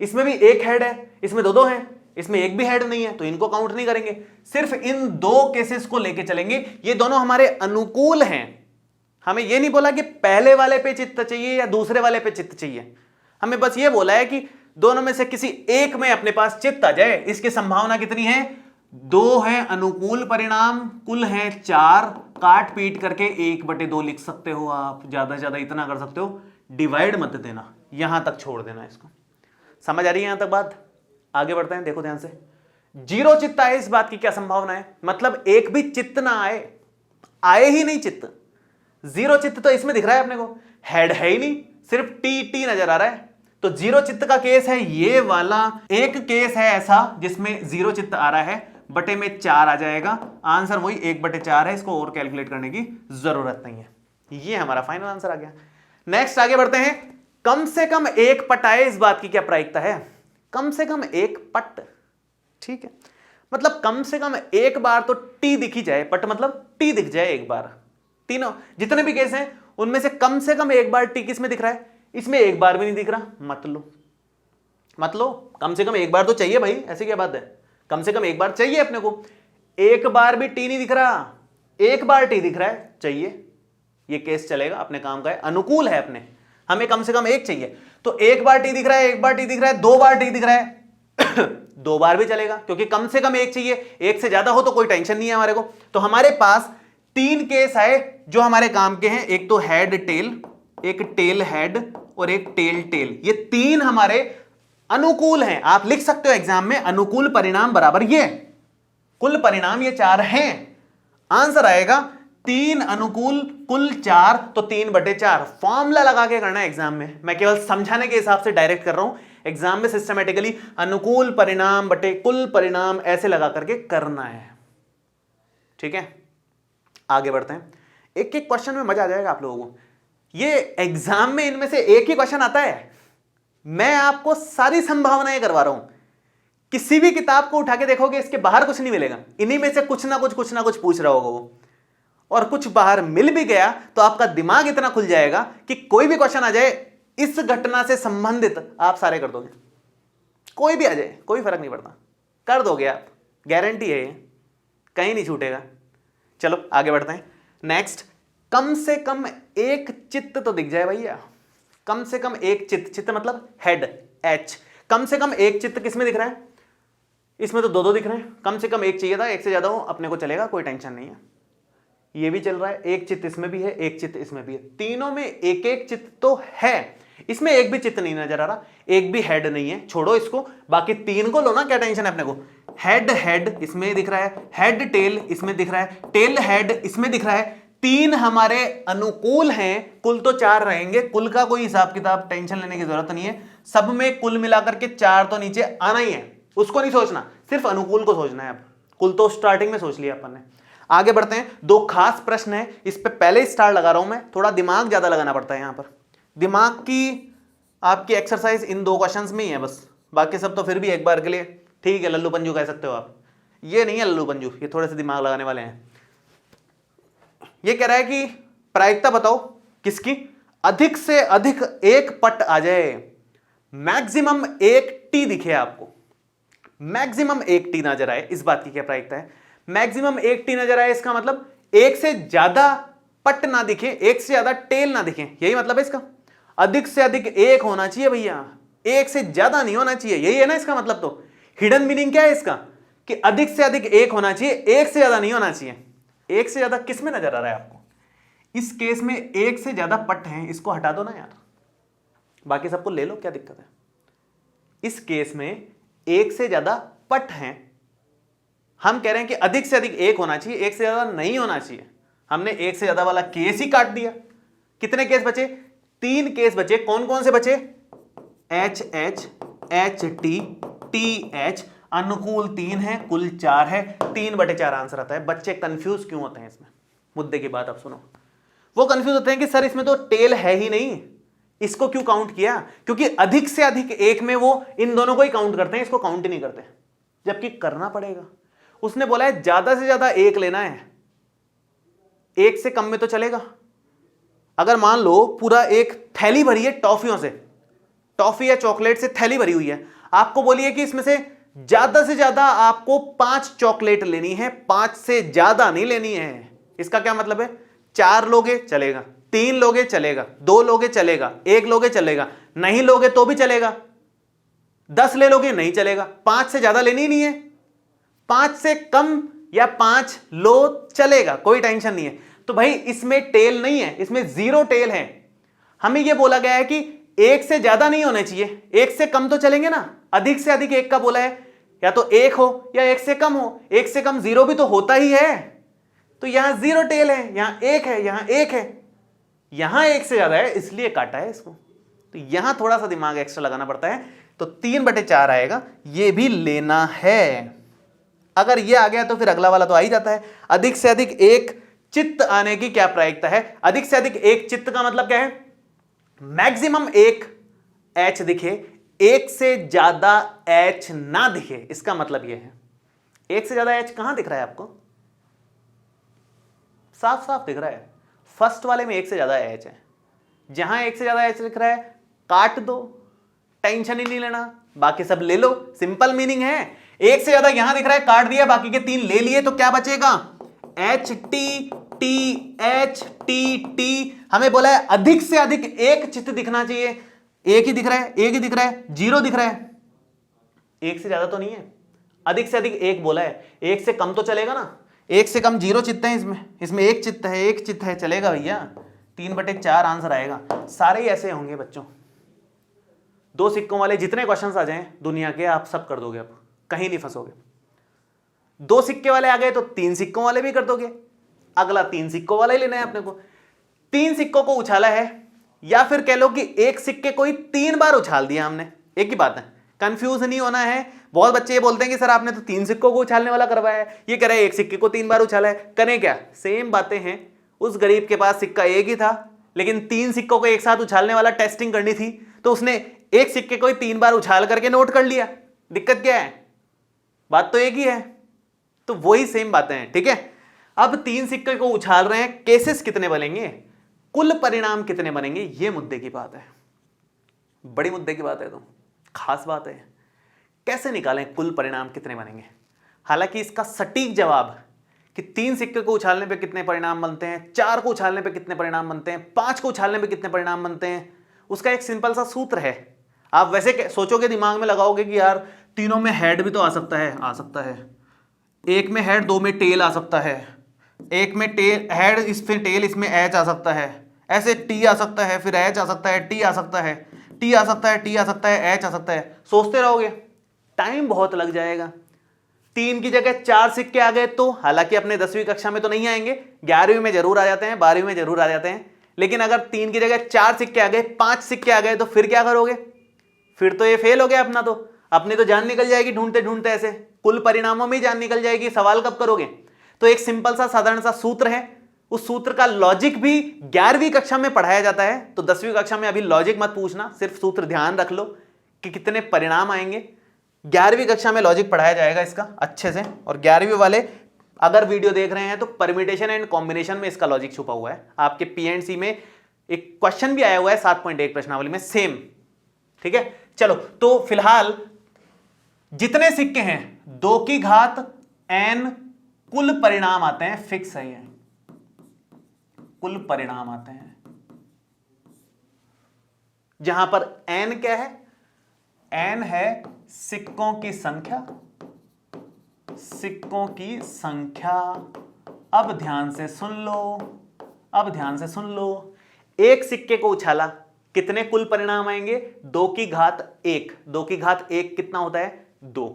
इसमें भी एक हेड है, इसमें 2 हैं, इसमें एक भी हेड नहीं है, तो इनको काउंट नहीं करेंगे, सिर्फ इन 2 केसेस को लेके चलेंगे। ये दोनों हमारे अनुकूल हैं, हमें ये नहीं बोला कि पहले वाले पे चित्त चाहिए या दूसरे वाले पे चित्त चाहिए, हमें बस ये बोला है कि दोनों में से किसी एक में अपने पास चित्त आ जाए। इसकी संभावना कितनी है, 2 है अनुकूल परिणाम, कुल है 4, काट पीट करके 1/2 लिख सकते हो आप, ज्यादा से ज्यादा इतना कर सकते हो। डिवाइड मत देना, यहां तक छोड़ देना इसको। समझ आ रही है यहां तक बात। आगे बढ़ते हैं, देखो ध्यान से। 0 चित्त आए, इस बात की क्या संभावना है, मतलब एक भी चित्त ना आए, आए ही नहीं चित्त। 0 चित्त तो इसमें दिख रहा है अपने को, हेड है ही नहीं, सिर्फ टी नजर आ रहा है। तो 0 चित्त का केस है ये वाला। एक केस है ऐसा जिसमें 0 चित्त आ रहा है, बटे में 4 आ जाएगा, आंसर वही 1/4 है, इसको और कैलकुलेट करने की जरूरत नहीं है। ये हमारा फाइनल आंसर आ गया। नेक्स्ट आगे बढ़ते हैं। कम से कम एक पट आए, इस बात की क्या प्रायिकता है। कम से कम एक पट, ठीक है, मतलब कम से कम एक बार तो टी दिखी जाए, पट मतलब टी दिख जाए एक बार। तीनों जितने भी केस हैं उनमें से कम एक बार टी किस में दिख रहा है, इसमें एक बार भी नहीं दिख रहा, मत लो, कम से कम एक बार तो चाहिए भाई, ऐसी क्या बात है, कम से कम एक बार चाहिए अपने को। एक बार भी टी नहीं दिख रहा, एक बार टी दिख रहा है, चाहिए, ये केस चलेगा, अपने काम का है, अनुकूल है अपने, हमें कम से कम एक चाहिए। तो एक बार टी दिख रहा है, एक बार टी दिख रहा है, दो बार टी दिख रहा है दो बार भी चलेगा, क्योंकि कम से कम एक चाहिए, एक से ज्यादा हो तो कोई टेंशन नहीं है हमारे को। तो हमारे पास तीन केस आए जो हमारे काम के हैं, एक तो हेड टेल, एक टेल हेड और एक टेल टेल, ये तीन हमारे अनुकूल हैं। आप लिख सकते हो एग्जाम में अनुकूल परिणाम बराबर ये, कुल परिणाम ये चार हैं। आंसर आएगा तीन अनुकूल कुल चार, तो 3/4 फॉर्मूला लगा के करना है एग्जाम में। मैं केवल समझाने के हिसाब से डायरेक्ट कर रहा हूं, एग्जाम में सिस्टमेटिकली अनुकूल परिणाम बटे कुल परिणाम ऐसे लगा करके करना है। ठीक है, आगे बढ़ते हैं। एक एक क्वेश्चन में मजा आ जाएगा आप लोगों को। ये एग्जाम में इनमें से एक ही क्वेश्चन आता है, मैं आपको सारी संभावनाएं करवा रहा हूं। किसी भी किताब को उठा के देखोगे, इसके बाहर कुछ नहीं मिलेगा, इन्हीं में से कुछ ना कुछ पूछ रहा होगा वो, और कुछ बाहर मिल भी गया तो आपका दिमाग इतना खुल जाएगा कि कोई भी क्वेश्चन आ जाए इस घटना से संबंधित आप सारे कर दोगे, कोई भी आ जाए कोई फर्क नहीं पड़ता, कर दोगे आप, गारंटी है, ये कहीं नहीं छूटेगा। चलो आगे बढ़ते हैं। नेक्स्ट, कम से कम एक चित्त तो दिख जाए भैया, कम से कम एक चित्त, चित्त मतलब हेड, एच, कम से कम एक चित्त किसमें दिख रहा है, इसमें तो दो दिख रहे हैं, कम से कम एक चाहिए था, एक से ज्यादा हो अपने को चलेगा, कोई टेंशन नहीं है। ये भी चल रहा है, एक चित्त इसमें भी है, एक चित्त इसमें भी है, तीनों में एक एक चित्त तो है, इसमें एक भी चित्त नहीं नजर आ रहा, एक भी हेड नहीं है, छोड़ो इसको, बाकी तीन को लो ना, क्या टेंशन है अपने को। हेड हेड इसमें दिख रहा है, हेड टेल इसमें दिख रहा है, टेल हेड इसमें दिख रहा है, तीन हमारे अनुकूल हैं, कुल तो चार रहेंगे, कुल का कोई हिसाब किताब टेंशन लेने की जरूरत नहीं है, सब में कुल मिलाकर के चार तो नीचे आना ही है, उसको नहीं सोचना, सिर्फ अनुकूल को सोचना है। अब कुल तो स्टार्टिंग में सोच लिया अपन ने। आगे बढ़ते हैं, दो खास प्रश्न है, इस पे पहले स्टार लगा रहा हूं मैं, थोड़ा दिमाग ज्यादा लगाना पड़ता है यहां पर, दिमाग की आपकी एक्सरसाइज इन दो क्वेश्चंस में ही है बस, बाकी सब तो फिर भी एक बार के लिए ठीक है, लल्लू पंजू कह सकते हो आप, ये नहीं है लल्लू पंजू, ये थोड़े से दिमाग लगाने वाले हैं। ये कह रहा है कि प्रायिकता बताओ किसकी, अधिक से अधिक एक पट आ जाए, मैक्सिमम एक टी दिखे आपको, मैक्सिमम एक टी नजर आए, इस बात की क्या प्रायिकता है, मैक्सिमम एक टी नजर आए, इसका मतलब एक से ज्यादा पट ना दिखे, एक से ज्यादा टेल ना दिखे, यही मतलब है इसका। अधिक से अधिक एक होना चाहिए भैया, एक से ज्यादा नहीं होना चाहिए, यही है ना इसका मतलब। तो हिडन मीनिंग क्या है इसका, कि अधिक से अधिक एक होना चाहिए, एक से ज्यादा नहीं होना चाहिए। एक से ज्यादा किस में नजर आ रहा है आपको, इस केस में एक से ज्यादा पट हैं, इसको हटा दो ना यार, बाकी सबको ले लो, क्या दिक्कत है। इस केस में एक से ज्यादा पट हैं, हम कह रहे हैं कि अधिक से अधिक एक होना चाहिए, एक से ज्यादा नहीं होना चाहिए, हमने एक से ज्यादा वाला केस ही काट दिया। कितने केस बचे, 3 केस बचे, कौन कौन से बचे, H H, H T, T H, अनुकूल 3 है, कुल 4 है, 3/4 आंसर आता है। बच्चे कंफ्यूज क्यों होते हैं इसमें, मुद्दे की बात आप सुनो, वो कंफ्यूज होते हैं कि सर इसमें तो टेल है ही नहीं, इसको क्यों काउंट किया, क्योंकि अधिक से अधिक एक में वो इन दोनों को ही काउंट करते हैं, इसको काउंट ही नहीं करते, जबकि करना पड़ेगा। उसने बोला है ज्यादा से ज्यादा एक लेना है, एक से कम में तो चलेगा। अगर मान लो पूरा एक थैली भरी है टॉफियों से, टॉफी या चॉकलेट से थैली भरी हुई है, आपको बोलिए कि इसमें से ज्यादा आपको 5 चॉकलेट लेनी है, 5 से ज्यादा नहीं लेनी है। इसका क्या मतलब है, 4 लोगे चलेगा, 3 लोगे चलेगा, 2 लोगे चलेगा, 1 लोगे चलेगा, नहीं लोगे तो भी चलेगा, 10 ले लोगे नहीं चलेगा, 5 से ज्यादा लेनी नहीं है, 5 से कम या 5 लो चलेगा, कोई टेंशन नहीं है। तो भाई इसमें टेल नहीं है, इसमें 0 टेल है। हमें यह बोला गया है कि एक से ज्यादा नहीं होने चाहिए, एक से कम तो चलेंगे ना, अधिक से अधिक एक का बोला है, या तो 1 हो या 1 से कम हो, 1 से कम 0 भी तो होता ही है। तो यहां 0 टेल है, यहां 1 है, यहां 1 है, यहां 1 से ज्यादा है, इसलिए काटा है इसको। तो यहां थोड़ा सा दिमाग एक्स्ट्रा लगाना पड़ता है, तो 3/4 आएगा, यह भी लेना है। अगर यह आ गया तो फिर अगला वाला तो आ ही जाता है। अधिक से अधिक एक चित्त आने की क्या प्रायिकता है, अधिक से अधिक एक चित्त का मतलब क्या है, मैक्सिमम एक एच दिखे, एक से ज्यादा एच ना दिखे, इसका मतलब यह है। एक से ज्यादा एच कहां दिख रहा है आपको, साफ साफ दिख रहा है, फर्स्ट वाले में एक से ज्यादा एच है। जहां एक से ज्यादा एच दिख रहा है काट दो, टेंशन ही नहीं लेना, बाकी सब ले लो। सिंपल मीनिंग है। एक से ज्यादा यहां दिख रहा है, काट दिया, बाकी के 3 ले लिए, तो क्या बचेगा? H T T H T T. हमें बोला है अधिक से अधिक एक चित्त दिखना चाहिए। एक ही दिख रहा है, एक ही दिख रहा है, 0 दिख रहा है। एक से ज्यादा तो नहीं है, अधिक से अधिक एक बोला है, एक से कम तो चलेगा ना। एक से कम 0 चित्त है इसमें एक चित्त है, एक चित्त है, चलेगा भैया। 3/4 आंसर आएगा। सारे ही ऐसे होंगे बच्चों। 2 सिक्कों वाले जितने क्वेश्चंस आ जाएं दुनिया के, आप सब कर दोगे, आप कहीं नहीं फंसोगे। 2 सिक्के वाले आ गए तो 3 सिक्कों वाले भी कर दोगे। अगला 3 सिक्कों वाला ही लेना है अपने को। 3 सिक्कों को उछाला है, या फिर कह लो कि एक सिक्के को ही 3 बार उछाल दिया हमने। एक ही बात है, कंफ्यूज नहीं होना है। बहुत बच्चे ये बोलते हैं कि सर आपने तो 3 सिक्कों को उछालने वाला करवाया है, ये कह रहे हैं एक सिक्के को 3 बार उछाला है। करें क्या? सेम बातें हैं। उस गरीब के पास सिक्का एक ही था, लेकिन 3 सिक्कों को एक साथ उछालने वाला टेस्टिंग करनी थी, तो उसने एक सिक्के को ही 3 बार उछाल करके नोट कर लिया। दिक्कत क्या है? बात तो एक ही है। तो वही सेम बातें हैं, ठीक है। अब 3 सिक्के को उछाल रहे हैं, केसेस कितने बनेंगे, कुल परिणाम कितने बनेंगे, ये मुद्दे की बात है। बड़ी मुद्दे की बात है, तो खास बात है। कैसे निकालें कुल परिणाम कितने बनेंगे? हालांकि इसका सटीक जवाब कि 3 सिक्के को उछालने पे कितने परिणाम बनते हैं, 4 को उछालने पे कितने परिणाम बनते हैं, 5 को उछालने पे कितने परिणाम बनते हैं, उसका एक सिंपल सा सूत्र है। आप वैसे सोचोगे, दिमाग में लगाओगे कि यार तीनों में हेड भी तो आ सकता है। आ सकता है, एक में हेड, 2 में टेल आ सकता है, एक में टेल हेड, इसमें टेल, इसमें एच आ सकता है, ऐसे टी आ सकता है, फिर एच आ सकता है, टी आ सकता है, टी आ सकता है, टी आ सकता है, एच आ सकता है। सोचते रहोगे, टाइम बहुत लग जाएगा। 3 की जगह 4 सिक्के आ गए तो, हालांकि अपने 10वीं कक्षा में तो नहीं आएंगे, 11वीं में जरूर आ जाते हैं, 12वीं में जरूर आ जाते हैं। लेकिन अगर 3 की जगह 4 सिक्के आ गए, 5 सिक्के आ गए, तो फिर क्या करोगे? फिर तो ये फेल हो गया अपना, तो अपनी तो जान निकल जाएगी ढूंढते ढूंढते। ऐसे कुल परिणामों में ही जान निकल जाएगी, सवाल कब करोगे? तो एक सिंपल सा साधारण सा सूत्र है, उस सूत्र का लॉजिक भी 11वीं कक्षा में पढ़ाया जाता है। तो 10वीं कक्षा में अभी लॉजिक मत पूछना, सिर्फ सूत्र ध्यान रख लो कि कितने परिणाम आएंगे। 11वीं कक्षा में लॉजिक पढ़ाया जाएगा इसका अच्छे से। और 11वीं वाले अगर वीडियो देख रहे हैं तो परम्यूटेशन एंड कॉम्बिनेशन में इसका लॉजिक छुपा हुआ है। आपके पीएनसी में एक क्वेश्चन भी आया हुआ है 7.1 प्रश्नावली में, सेम, ठीक है। चलो, तो फिलहाल जितने सिक्के हैं 2 की घात n कुल परिणाम आते हैं, फिक्स है ये, कुल परिणाम आते हैं। जहां पर n क्या है? n है सिक्कों की संख्या, सिक्कों की संख्या। अब ध्यान से सुन लो, अब ध्यान से सुन लो। एक सिक्के को उछाला, कितने कुल परिणाम आएंगे? 2 की घात 1। 2 की घात 1 कितना होता है? 2।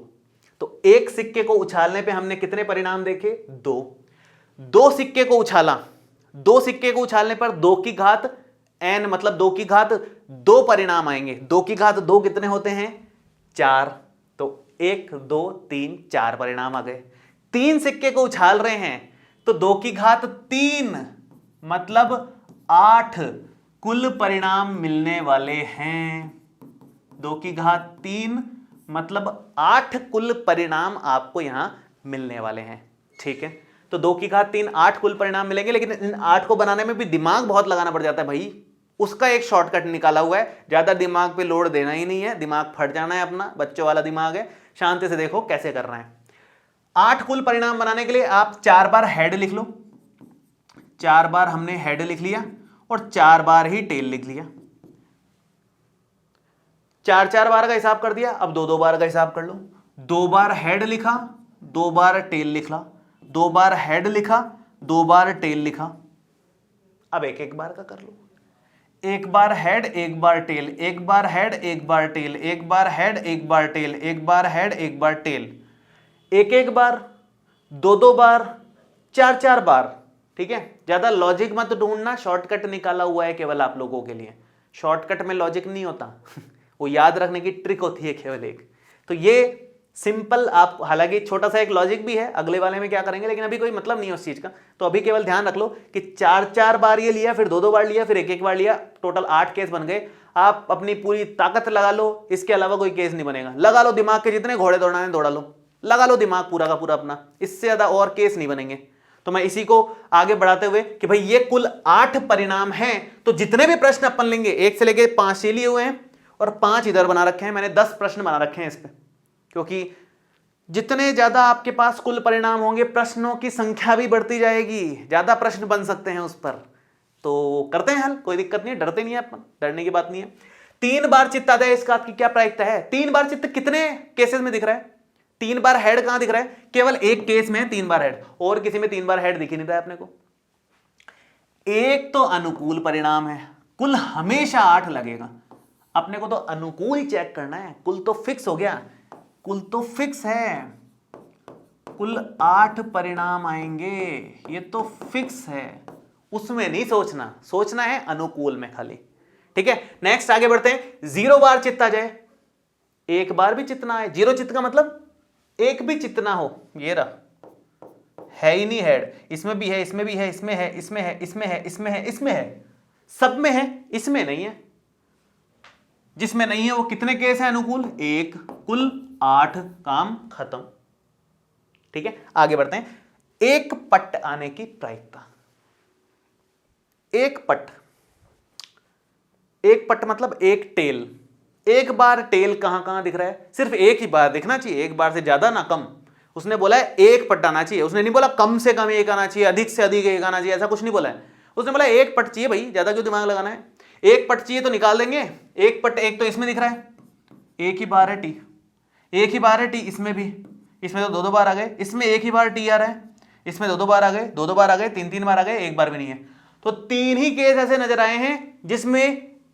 तो एक सिक्के को उछालने पे हमने कितने परिणाम देखे? 2। 2 सिक्के को उछाला, 2 सिक्के को उछालने पर 2 की घात n, मतलब 2 की घात 2 परिणाम आएंगे। 2 की घात 2 कितने होते हैं? 4। तो 1 2 3 4 परिणाम आ गए। 3 सिक्के को उछाल रहे हैं तो 2 की घात 3 मतलब 8 कुल परिणाम मिलने वाले हैं। 2 की घात 3 मतलब 8 कुल परिणाम आपको यहां मिलने वाले हैं, ठीक है। तो 2 की घात 3 8 कुल परिणाम मिलेंगे, लेकिन इन 8 को बनाने में भी दिमाग बहुत लगाना पड़ जाता है भाई। उसका एक शॉर्टकट निकाला हुआ है, ज्यादा दिमाग पे लोड देना ही नहीं है, दिमाग फट जाना है अपना, बच्चों वाला दिमाग है। शांति से देखो कैसे कर रहे हैं। 8 कुल परिणाम बनाने के लिए आप 4 बार हेड लिख लो, 4 बार हमने हेड लिख लिया और 4 बार ही टेल लिख लिया। 4 बार का हिसाब कर दिया, अब 2 बार का हिसाब कर लो। 2 बार हेड लिखा, 2 बार टेल लिखा, 2 बार हेड लिखा, 2 बार टेल लिखा। अब एक बार का कर लो। 1 बार हेड, 1 बार टेल, 1 बार हेड, 1 बार टेल, 1 बार हेड, 1 बार टेल, 1 बार हेड, 1 बार टेल। 1 बार, 2 बार, 4 बार, ठीक है। ज्यादा लॉजिक मत ढूंढना, शॉर्टकट निकाला हुआ है केवल आप लोगों के लिए। शॉर्टकट में लॉजिक नहीं होता वो याद रखने की ट्रिक होती है केवल एक। तो ये सिंपल, आप हालांकि छोटा सा एक लॉजिक भी है, अगले वाले में क्या करेंगे, लेकिन अभी कोई मतलब नहीं है उस चीज का। तो अभी केवल ध्यान रख लो कि 4 बार ये लिया, फिर 2 बार लिया, फिर 1 बार लिया, टोटल 8 केस बन गए। आप अपनी पूरी ताकत लगा लो, इसके अलावा कोई केस नहीं बनेगा। लगा लो दिमाग के जितने घोड़े दौड़ाने दौड़ा लो, लगा लो दिमाग पूरा का पूरा अपना, इससे ज्यादा और केस नहीं बनेंगे। तो मैं इसी को आगे बढ़ाते हुए कि भाई ये कुल 8 परिणाम हैं, तो जितने भी प्रश्न अपन लेंगे 1 से लेके 5 ये लिए हुए हैं और 5 इधर बना रखे हैं, मैंने 10 प्रश्न बना रखे हैं इस पे, क्योंकि जितने ज्यादा आपके पास कुल परिणाम होंगे प्रश्नों की संख्या भी बढ़ती जाएगी, ज्यादा प्रश्न बन सकते हैं उस पर। तो करते हैं हल, कोई दिक्कत नहीं है, डरते नहीं है अपन, डरने की बात नहीं है। 3 बार चित्त आ जाए इस बात की क्या प्रायिकता है? 3 बार चित्त कितने केसेस में दिख रहा है? 3 बार हेड कहां दिख रहा है? केवल एक केस में 3 बार हेड, और किसी में 3 बार हेड दिख ही नहीं रहा है अपने को। एक तो अनुकूल परिणाम है, कुल हमेशा 8 लगेगा, अपने को तो अनुकूल चेक करना है, कुल तो फिक्स हो गया, कुल तो फिक्स है, कुल 8 परिणाम आएंगे, ये तो फिक्स है, उसमें नहीं सोचना, सोचना है अनुकूल में खाली। ठीक है, नेक्स्ट आगे बढ़ते हैं। 0 बार चित्त आ जाए, एक बार भी चित्त ना आए, 0 चित्त का मतलब एक भी चित्त ना हो, ये रहा, है ही नहीं हेड, इसमें भी है, इसमें भी है, इसमें है, इसमें है, इसमें है, इसमें है, इसमें है, सब में है, इसमें नहीं है। जिसमें नहीं है वो कितने केस है अनुकूल? 1, कुल 8, काम खत्म। ठीक है, आगे बढ़ते हैं। एक पट आने की प्रायिकता। एक पट, एक पट मतलब एक टेल, एक बार टेल कहां कहां दिख रहा है? सिर्फ एक ही बार दिखना चाहिए, एक बार से ज्यादा ना कम। उसने बोला है एक पट आना चाहिए, उसने नहीं बोला कम से कम एक आना चाहिए, अधिक से अधिक एक आना चाहिए, ऐसा कुछ नहीं बोला है। उसने बोला एक पट चाहिए भाई, ज्यादा क्यों दिमाग लगाना है, एक पट चाहिए तो निकाल देंगे। एक पट, एक तो इसमें दिख रहा है, एक ही बार है टी, एक ही बार है टी, इसमें भी, इसमें तो 2 बार आ गए, इसमें एक ही बार टी आ रहा है, इसमें 2 बार आ गए, 2 बार आ गए, 3 बार आ गए, एक बार भी नहीं है। तो 3 ही केस ऐसे नजर आए हैं जिसमें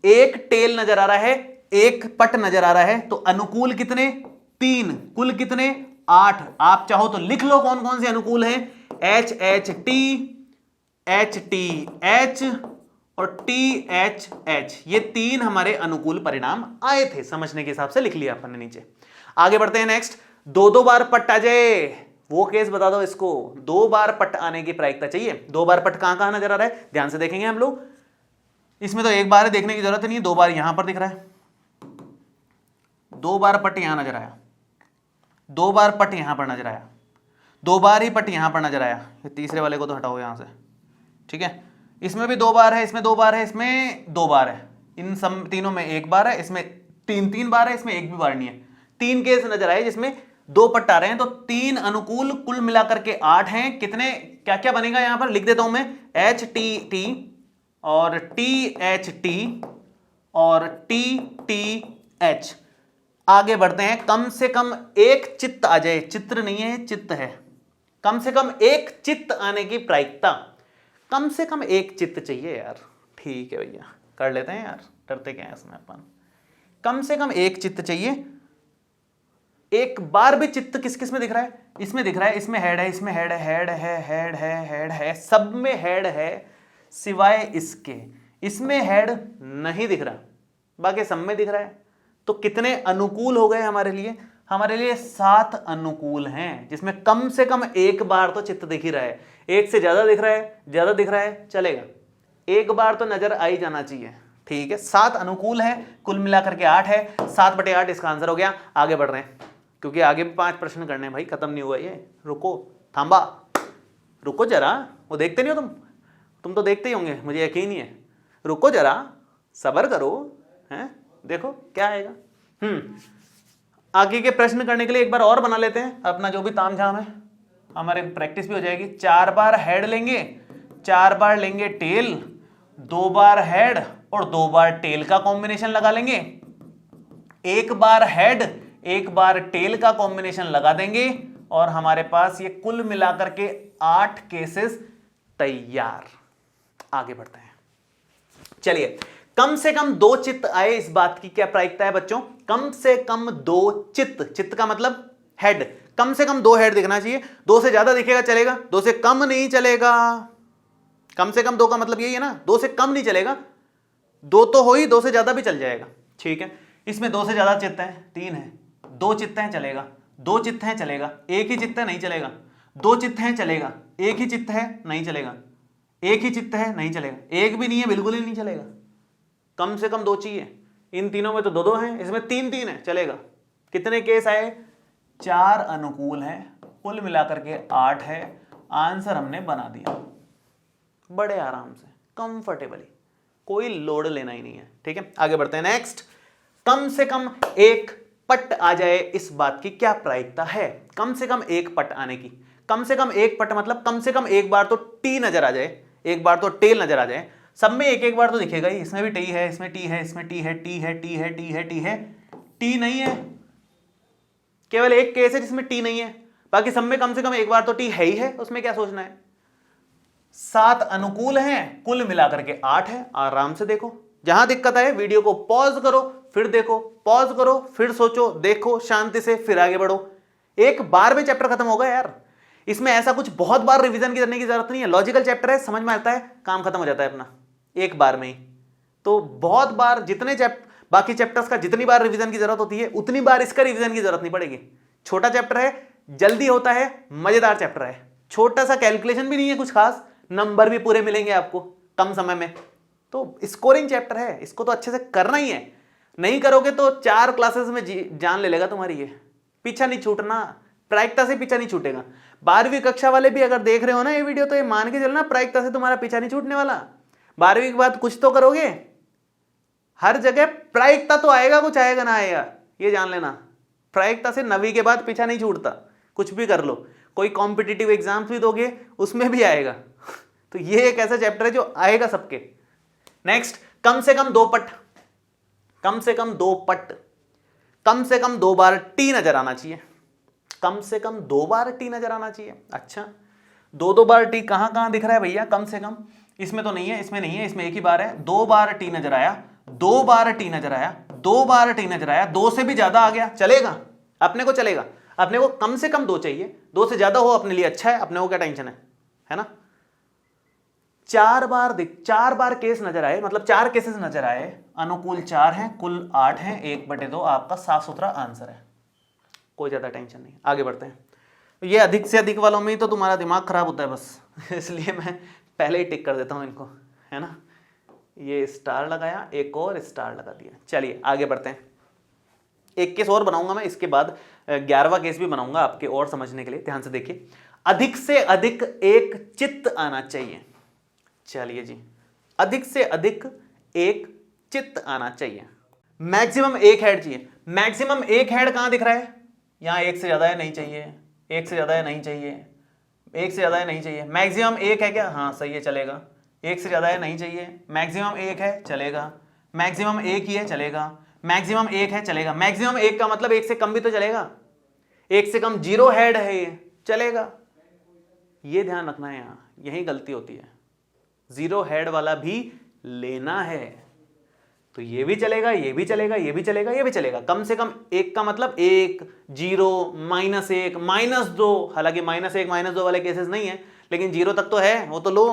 एक टेल नजर आ रहा है, एक पट नजर आ रहा है। तो अनुकूल कितने? 3, कुल कितने? 8। आप चाहो तो लिख लो कौन कौन से अनुकूल हैं, H H T, H T H और टी एच एच, ये 3 हमारे अनुकूल परिणाम आए थे, समझने के हिसाब से लिख लिया अपन ने नीचे। आगे बढ़ते हैं नेक्स्ट। 2 बार पट आ जाए, वो केस बता दो इसको, 2 बार पट आने की प्रायिकता चाहिए। 2 बार पट कहां कहां नजर आ रहा है, ध्यान से देखेंगे हम लोग। इसमें तो एक बार है, देखने की जरूरत नहीं है, 2 बार यहां पर दिख रहा है, 2 बार पट यहां नजर आया, 2 बार पट यहां पर नजर आया, 2 बार ही पट यहां पर नजर आया। ये तीसरे वाले को तो हटाओ यहां से। ठीक है, इसमें भी 2 बार है, इसमें 2 बार है, इसमें 2 बार है, इन सब तीनों में 1 बार है, इसमें 3 बार है, इसमें एक भी बार नहीं है। 3 केस नजर आए जिसमें 2 पट आ रहे हैं, तो 3 अनुकूल, कुल मिलाकर के 8 हैं। कितने, क्या क्या बनेगा यहां पर लिख देता हूं मैं, एच टी टी और टी एच टी और टी टी एच। आगे बढ़ते हैं। कम से कम एक चित्त आ जाए, चित्र नहीं है चित्त है, कम से कम एक चित्त आने की प्रायिकता, कम से कम एक चित्त चाहिए यार। ठीक है भैया, कर लेते हैं यार, डरते क्या है इसमें अपन। कम से कम एक चित्त चाहिए। एक बार भी चित्त किस किस में दिख रहा है? इसमें दिख रहा है, इसमें हेड है, इसमें हेड है, हेड है, हेड है, हेड है, सब में हेड है सिवाय इसके, इसमें हेड नहीं दिख रहा, बाकी सब में दिख रहा है। तो कितने अनुकूल हो गए हमारे लिए? हमारे लिए 7 अनुकूल हैं, जिसमें कम से कम एक बार तो चित्त दिख ही रहा है। एक से ज्यादा दिख रहा है, ज्यादा दिख रहा है चलेगा, एक बार तो नजर आ ही जाना चाहिए। ठीक है, 7 अनुकूल है, कुल मिलाकर के 8 है, 7/8 इसका आंसर हो गया। आगे बढ़ रहे हैं, क्योंकि आगे भी 5 प्रश्न करने हैं भाई, खत्म नहीं हुआ ये। रुको, थांबा, रुको जरा, वो देखते नहीं हो तुम तो देखते ही होंगे, मुझे यकीन ही है। रुको जरा, सब्र करो, हैं, देखो क्या आएगा। आगे के प्रश्न करने के लिए एक बार और बना लेते हैं, अपना जो भी तामझाम है, हमारे प्रैक्टिस भी हो जाएगी। 4 बार हेड लेंगे, 4 बार लेंगे टेल, 2 बार हेड और 2 बार टेल का कॉम्बिनेशन लगा लेंगे, 1 बार हेड 1 बार टेल का कॉम्बिनेशन लगा देंगे, और हमारे पास ये कुल मिलाकर के 8 केसेस तैयार। आगे बढ़ते हैं, चलिए। कम से कम 2 चित्त आए, इस बात की क्या प्रायिकता है बच्चों? कम से कम 2 चित्त, चित्त का मतलब हेड, कम से कम 2 हेड दिखना चाहिए। 2 से ज्यादा दिखेगा चलेगा, 2 से कम नहीं चलेगा। कम से कम 2 का मतलब यही है ना, 2 से कम नहीं चलेगा, 2 तो हो ही, 2 से ज्यादा भी चल जाएगा। ठीक है, इसमें 2 से ज्यादा चित्त है, 3 है, 2 चित्त हैं चलेगा, 2 चित्त हैं चलेगा, एक ही चित्त है नहीं चलेगा, 2 चित्त हैं चलेगा, एक ही चित्त है नहीं चलेगा, एक ही चित्त है नहीं चलेगा, एक भी नहीं है बिल्कुल ही नहीं चलेगा। कम से कम 2 चाहिए। इन तीनों में तो 2-2 हैं, इसमें 3-3 है चलेगा। कितने केस आए? 4 अनुकूल हैं, कुल मिलाकर के 8 है, आंसर हमने बना दिया बड़े आराम से, कंफर्टेबली, कोई लोड लेना ही नहीं है। ठीक है, आगे बढ़ते हैं। नेक्स्ट, कम से कम एक पट आ जाए, इस बात की क्या प्रायिकता है? कम से कम एक पट आने की। कम से कम एक पट मतलब कम से कम एक बार तो टी नजर आ जाए, एक बार तो टेल नजर आ जाए। सब में एक एक बार तो दिखेगा ही, इसमें भी टी है, इसमें टी है, इसमें टी है, टी है, टी है, टी है, टी है, टी नहीं है। केवल एक केस है जिसमें टी नहीं है, बाकी सब में कम से कम एक बार तो टी है ही है। उसमें क्या सोचना है? 7 अनुकूल हैं, कुल मिलाकर के 8 है। आराम से देखो, जहां दिक्कत है वीडियो को पॉज करो, फिर देखो, पॉज करो, फिर सोचो, देखो शांति से, फिर आगे बढ़ो। एक बार में चैप्टर खत्म होगा यार। इसमें ऐसा कुछ बहुत बार रिवीजन करने की जरूरत नहीं है। लॉजिकल चैप्टर है, समझ में आता है, काम खत्म हो जाता है अपना एक बार में ही। तो बहुत बार जितने बाकी चैप्टर्स का जितनी बार रिवीजन की जरूरत होती है उतनी बार इसका रिवीजन की जरूरत नहीं पड़ेगी। छोटा चैप्टर है, जल्दी होता है, मजेदार चैप्टर है, छोटा सा कैलकुलेशन भी नहीं है कुछ खास, नंबर भी पूरे मिलेंगे आपको कम समय में। तो स्कोरिंग चैप्टर है, इसको तो अच्छे से करना ही है। नहीं करोगे तो 4 क्लासेस में जान ले लेगा तुम्हारी। ये पीछा नहीं छूटना, प्रायिकता से पीछा नहीं छूटेगा। 12वीं कक्षा वाले भी अगर देख रहे हो ना ये वीडियो, तो ये मान के चलना प्रायिकता से तुम्हारा पीछा नहीं छूटने वाला। 12वीं के बाद कुछ तो करोगे, हर जगह प्रायिकता तो आएगा, कुछ आएगा ना आएगा, ये जान लेना। प्रायिकता से 9वीं के बाद पीछा नहीं छूटता, कुछ भी कर लो। कोई कॉम्पिटिटिव एग्जाम्स भी दोगे उसमें भी आएगा। तो ये एक ऐसा चैप्टर है जो आएगा सबके। नेक्स्ट, कम से कम 2 पट, कम से कम 2 पट, कम से कम 2 बार टी नजर आना चाहिए। कम से कम 2 बार टी नजर आना चाहिए। अच्छा, 2 बार टी कहां कहां दिख रहा है भैया? कम से कम इसमें तो नहीं है, इसमें नहीं है, इसमें एक ही बार है। 2 बार टी नजर आया, 2 बार टी नजर आया, 2 बार टी नजर आया, 2 से भी ज्यादा आ गया, चलेगा अपने को, चलेगा अपने को। कम से कम 2 चाहिए, 2 से ज्यादा हो अपने लिए अच्छा है, अपने को क्या टेंशन है ना। 4 बार केस नजर आए, मतलब 4 केसेस नजर आए, अनुकूल 4 हैं, कुल 8 हैं, 1/2 आपका साफ सुथरा आंसर है, कोई ज्यादा टेंशन नहीं। आगे बढ़ते हैं। ये अधिक से अधिक वालों में ही तो तुम्हारा दिमाग खराब होता है बस, इसलिए मैं पहले ही टिक कर देता हूं इनको, है ना। ये स्टार लगाया, एक और स्टार लगा दिया। चलिए आगे बढ़ते हैं। एक केस और बनाऊंगा मैं, इसके बाद 11वां केस भी बनाऊंगा आपके और समझने के लिए। ध्यान से देखिए, अधिक से अधिक एक चित्त आना चाहिए। चलिए जी, अधिक से अधिक एक चित्त आना चाहिए। मैक्सिमम एक हेड चाहिए। मैक्सिमम एक हेड कहां दिख रहा है? यहां एक से ज्यादा है, नहीं चाहिए, एक से ज्यादा है, नहीं चाहिए, एक से ज्यादा है, नहीं चाहिए। मैक्सिमम एक है क्या? हाँ सही है, चलेगा। एक से ज्यादा है, नहीं चाहिए। मैक्सिमम एक है, चलेगा। मैक्सिमम एक ही है, चलेगा। मैक्सिमम एक है, चलेगा। मैक्सिमम एक का मतलब एक से कम भी तो चलेगा। एक से कम 0 हेड है, ये चलेगा। ये ध्यान रखना है, यहां यही गलती होती है। 0 हेड वाला भी लेना है, तो ये भी चलेगा, ये भी चलेगा, ये भी चलेगा, ये भी चलेगा। कम से कम एक का मतलब 1, 0, -1, -2। हालांकि -1, -2 वाले केसेस नहीं है, लेकिन 0 तक तो है, वो तो लो।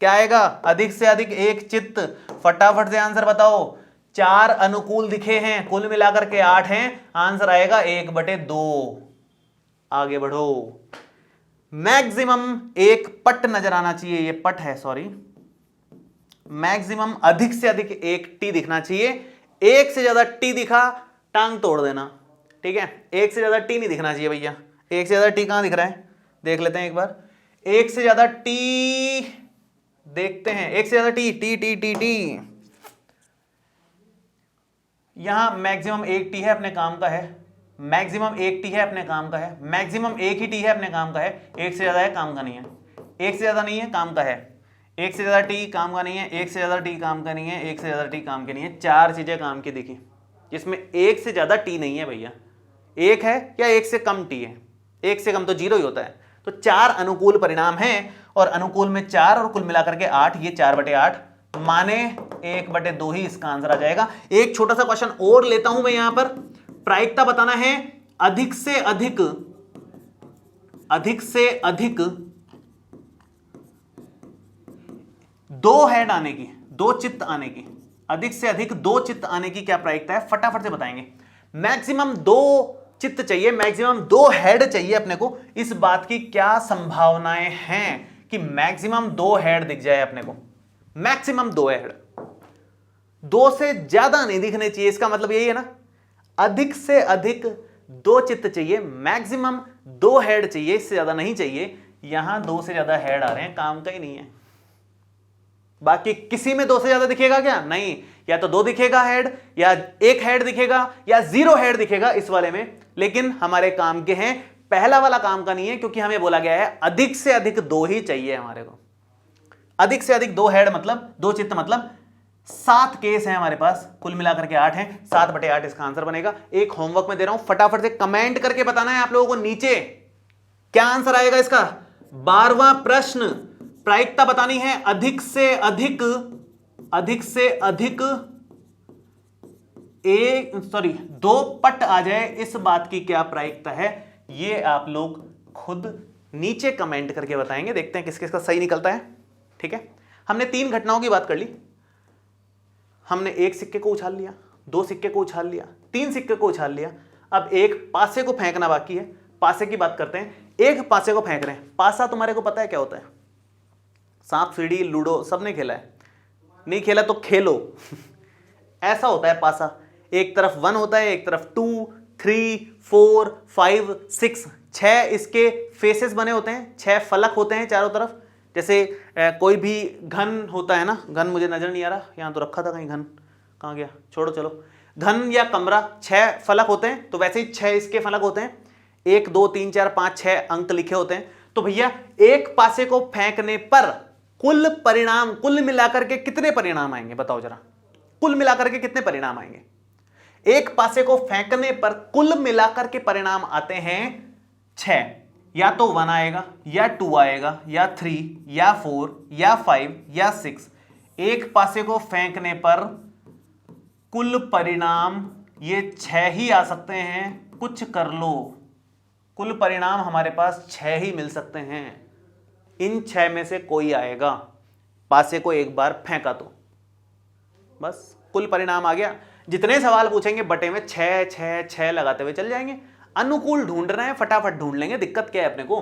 क्या आएगा? अधिक से अधिक एक चित्त। फटाफट से आंसर बताओ। 4 अनुकूल दिखे हैं, कुल मिलाकर के 8 हैं, आंसर आएगा 1/2। आगे बढ़ो। मैक्सिमम एक पट नजर आना चाहिए, ये पट है, सॉरी। मैक्सिमम अधिक से अधिक एक टी दिखना चाहिए। एक से ज्यादा टी दिखा, टांग तोड़ देना, ठीक है। एक से ज्यादा टी नहीं दिखना चाहिए भैया। एक से ज्यादा टी कहां दिख रहा है? देख लेते हैं एक बार। एक से ज्यादा टी देखते हैं। एक से ज्यादा T T T T T यहां मैक्सिमम एक टी है, अपने काम का है। मैक्सिमम एक टी है, अपने काम का है। मैक्सिमम एक ही टी है, अपने काम का है। एक से ज्यादा है, काम का नहीं है। एक से ज्यादा नहीं है, काम का है। एक से ज्यादा टी काम का नहीं है। एक से ज्यादा टी काम का नहीं है। एक से ज्यादा टी काम की नहीं है। 4 चीजें काम की दिखी, जिसमें एक से ज्यादा टी नहीं है भैया। एक है या एक से कम टी है? एक से कम तो 0 ही होता है। तो 4 अनुकूल परिणाम हैं, और अनुकूल में 4 और कुल मिलाकर के 8। ये 4/8 माने 1/2 ही इसका आंसर आ जाएगा। एक छोटा सा क्वेश्चन और लेता हूं मैं यहां पर। प्रायिकता बताना है अधिक से अधिक 2 हेड आने की, 2 चित्त आने की। अधिक से अधिक 2 चित्त आने की क्या प्रायिकता है? फटाफट से बताएंगे। मैक्सिमम 2 चित्त चाहिए, मैक्सिमम 2 हेड चाहिए अपने को। इस बात की क्या संभावनाएं हैं कि मैक्सिमम 2 हेड दिख जाए अपने को? मैक्सिमम 2 हेड, 2 से ज्यादा नहीं दिखने चाहिए। इसका मतलब यही है ना, अधिक से अधिक 2 चित्त चाहिए, मैक्सिमम 2 हेड चाहिए, इससे ज्यादा नहीं चाहिए। यहां 2 से ज्यादा हेड आ रहे हैं, काम का ही नहीं है। बाकी किसी में 2 से ज्यादा दिखेगा क्या? नहीं, या तो 2 दिखेगा हेड, या 1 हेड दिखेगा, या 0 हेड दिखेगा इस वाले में। लेकिन हमारे काम के हैं, पहला वाला काम का नहीं है, क्योंकि हमें बोला गया है अधिक से अधिक 2 ही चाहिए हमारे को। अधिक से अधिक 2 हेड मतलब 2 चित्त मतलब 7 केस हैं हमारे पास, कुल मिलाकर के 8 हैं। 7/8 इसका आंसर बनेगा। एक होमवर्क में दे रहा हूं, फटाफट से कमेंट करके बताना है आप लोगों को नीचे क्या आंसर आएगा इसका। 12वां प्रश्न, प्रायिकता बतानी है। अधिक से अधिक 2 पट आ जाए, इस बात की क्या प्रायिकता है, ये आप लोग खुद नीचे कमेंट करके बताएंगे। देखते हैं किस किस का सही निकलता है। ठीक है, हमने 3 घटनाओं की बात कर ली। हमने 1 सिक्के को उछाल लिया, 2 सिक्के को उछाल लिया, 3 सिक्के को उछाल लिया। अब एक पासे को फेंकना बाकी है। पासे की बात करते हैं। एक पासे को फेंक रहे हैं। पासा तुम्हारे को पता है क्या होता है? सांप सीढ़ी लूडो सबने खेला है, नहीं खेला तो खेलो। ऐसा होता है पासा। एक तरफ 1 होता है, एक तरफ 2, 3, 4, 5, 6, 6 इसके फेसेस बने होते हैं, 6 फलक होते हैं चारों तरफ। जैसे कोई भी घन होता है ना, घन मुझे नजर नहीं आ रहा, यहां तो रखा था कहीं, घन कहां गया, छोड़ो चलो। घन या कमरा, 6 फलक होते हैं, तो वैसे ही 6 इसके फलक होते हैं। 1, 2, 3, 4, 5, 6 अंक लिखे होते हैं। तो भैया एक पासे को फेंकने पर कुल परिणाम, कुल मिलाकर के कितने परिणाम आएंगे बताओ जरा। कुल मिलाकर के कितने परिणाम आएंगे? एक पासे को फेंकने पर कुल मिलाकर के परिणाम आते हैं 6। या तो 1 आएगा, या 2 आएगा, या 3, या 4, या 5, या 6। एक पासे को फेंकने पर कुल परिणाम ये 6 ही आ सकते हैं। कुछ कर लो, कुल परिणाम हमारे पास 6 ही मिल सकते हैं। इन 6 में से कोई आएगा। पासे को एक बार फेंका तो बस कुल परिणाम आ गया। जितने सवाल पूछेंगे बटे में 6 6 6 लगाते हुए चल जाएंगे। अनुकूल ढूंढ रहे हैं, फटाफट ढूंढ लेंगे, दिक्कत क्या है अपने को।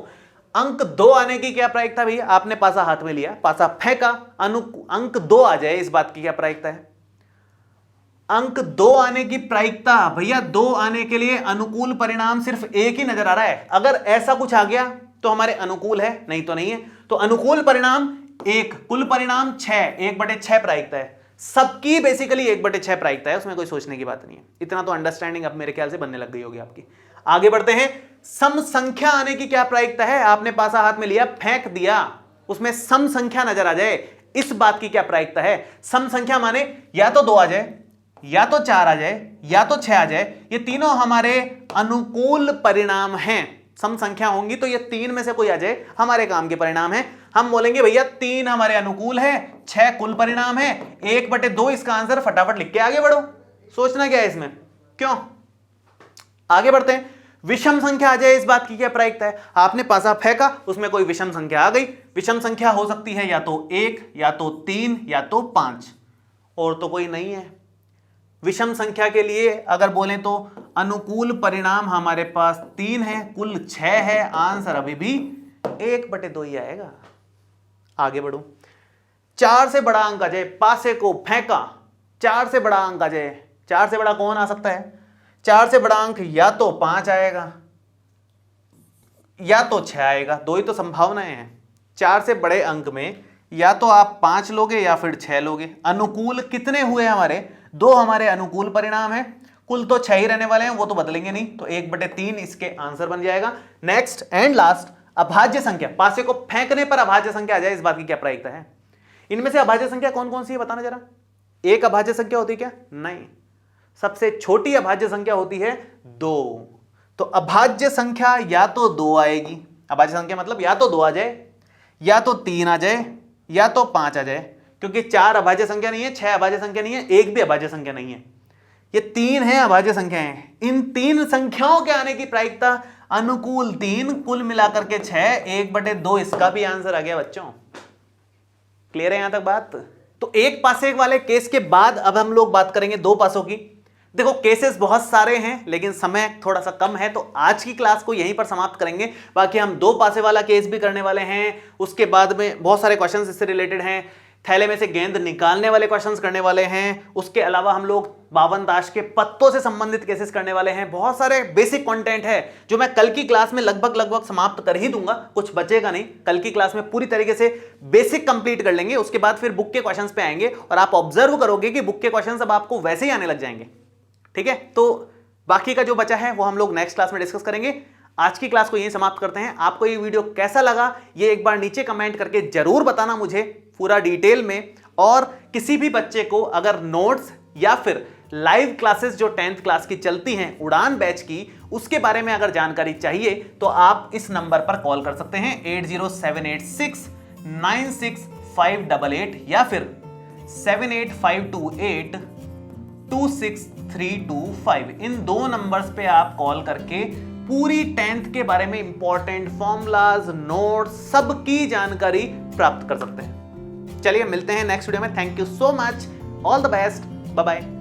अंक 2 आने की क्या प्रायिकता भैया? आपने पासा हाथ में लिया, पासा फेंका, अंक 2 आ जाए, इस बात की क्या प्रायिकता है? अंक 2 आने की प्रायिकता भैया, 2 आने के लिए अनुकूल परिणाम सिर्फ एक ही नजर आ रहा है। अगर ऐसा कुछ आ गया तो हमारे अनुकूल है, नहीं तो नहीं है। तो अनुकूल परिणाम 1, कुल परिणाम 6, 1/6 प्रायिकता है। सबकी बेसिकली 1/6 प्रायिकता है, उसमें कोई सोचने की बात नहीं है। इतना तो अंडरस्टैंडिंग अब मेरे ख्याल से बनने लग गई होगी आपकी। आगे बढ़ते हैं। सम संख्या आने की क्या प्रायिकता है? आपने पासा हाथ में लिया, फेंक दिया, उसमें सम संख्या नजर आ जाए, इस बात की क्या प्रायिकता है? सम संख्या माने या तो 2 आ जाए, या तो 4 आ जाए, या तो 6 आ जाए। ये तीनों हमारे अनुकूल परिणाम हैं। सम संख्या होंगी तो ये 3 में से कोई आ जाए, हमारे काम के परिणाम है। हम बोलेंगे भैया 3 हमारे अनुकूल है, 6 कुल परिणाम है, 1/2 इसका आंसर। फटाफट लिख के आगे बढ़ो, सोचना क्या है इसमें, क्यों? आगे बढ़ते हैं। विषम संख्या आ जाए, इस बात की क्या प्रायिकता है? आपने पासा फेंका, उसमें कोई विषम संख्या आ गई। विषम संख्या हो सकती है या तो 1, या तो 3, या तो 5, और तो कोई नहीं है। विषम संख्या के लिए अगर बोलें तो अनुकूल परिणाम हमारे पास 3 है, कुल 6 है, आंसर अभी भी 1/2 ही आएगा। आगे बढ़ो। 4 से बड़ा अंक आ जाए, पासे को फेंका, 4 से बड़ा अंक आ जाए। 4 से बड़ा कौन आ सकता है? 4 से बड़ा अंक या तो 5 आएगा, या तो 6 आएगा, 2 ही तो संभावनाएं हैं। 4 से बड़े अंक में या तो आप 5 लोगे या फिर 6 लोगे। अनुकूल कितने हुए हमारे? 2 हमारे अनुकूल परिणाम है, कुल तो 6 ही रहने वाले हैं, वो तो बदलेंगे नहीं, तो 1/3 इसके आंसर बन जाएगा। नेक्स्ट एंड लास्ट, अभाज्य संख्या। पासे को फेंकने पर अभाज्य संख्या आ जाए, इस बात की क्या प्रायिकता है? इनमें से अभाज्य संख्या कौन कौन सी है बताना जरा। एक अभाज्य संख्या होती है क्या? नहीं, सबसे छोटी अभाज्य संख्या होती है 2। तो अभाज्य संख्या या तो 2 आएगी, अभाज्य संख्या मतलब या तो 2 आ जाए, या तो 3 आ जाए, या तो 5 आ जाए। क्योंकि 4 अभाज्य संख्या नहीं है, 6 अभाज्य संख्या नहीं है, 1 भी अभाज्य संख्या नहीं है, ये 3 है अभाज्य संख्याएं। इन 3 संख्याओं के आने की प्रायिकता अनुकूल 3, कुल मिलाकर के 6, 1/2 इसका भी आंसर आ गया बच्चों। क्लियर है यहां तक बात? तो एक पासे वाले केस के बाद अब हम लोग बात करेंगे 2 पासों की। देखो केसेस बहुत सारे हैं, लेकिन समय थोड़ा सा कम है, तो आज की क्लास को यहीं पर समाप्त करेंगे। बाकी हम 2 पासे वाला केस भी करने वाले हैं, उसके बाद में बहुत सारे क्वेश्चंस इससे रिलेटेड हैं। थैले में से गेंद निकालने वाले क्वेश्चंस करने वाले हैं। उसके अलावा हम लोग 52 ताश के पत्तों से संबंधित केसेस करने वाले हैं। बहुत सारे बेसिक कंटेंट है जो मैं कल की क्लास में लगभग समाप्त कर ही दूंगा, कुछ बचेगा नहीं। कल की क्लास में पूरी तरीके से बेसिक कंप्लीट कर लेंगे, उसके बाद फिर बुक के क्वेश्चंस पे आएंगे और आप ऑब्जर्व करोगे कि बुक के क्वेश्चंस अब आपको वैसे ही आने लग जाएंगे। ठीक है, तो बाकी का जो बचा है वो हम लोग नेक्स्ट क्लास में डिस्कस करेंगे। आज की क्लास को यहीं समाप्त करते हैं। आपको ये वीडियो कैसा लगा ये एक बार नीचे कमेंट करके जरूर बताना मुझे पूरा डिटेल में। और किसी भी बच्चे को अगर नोट्स या फिर लाइव क्लासेस जो 10th क्लास की चलती हैं उड़ान बैच की, उसके बारे में अगर जानकारी चाहिए तो आप इस नंबर पर कॉल कर सकते हैं 80786965888 या फिर 7852826 इन दो नंबर्स पे आप कॉल करके पूरी 10th के बारे में इंपॉर्टेंट फॉर्मूलाज, नोट्स, सबकी जानकारी प्राप्त कर सकते हैं। चलिए मिलते हैं नेक्स्ट वीडियो में। Thank you so much, all the best, bye bye.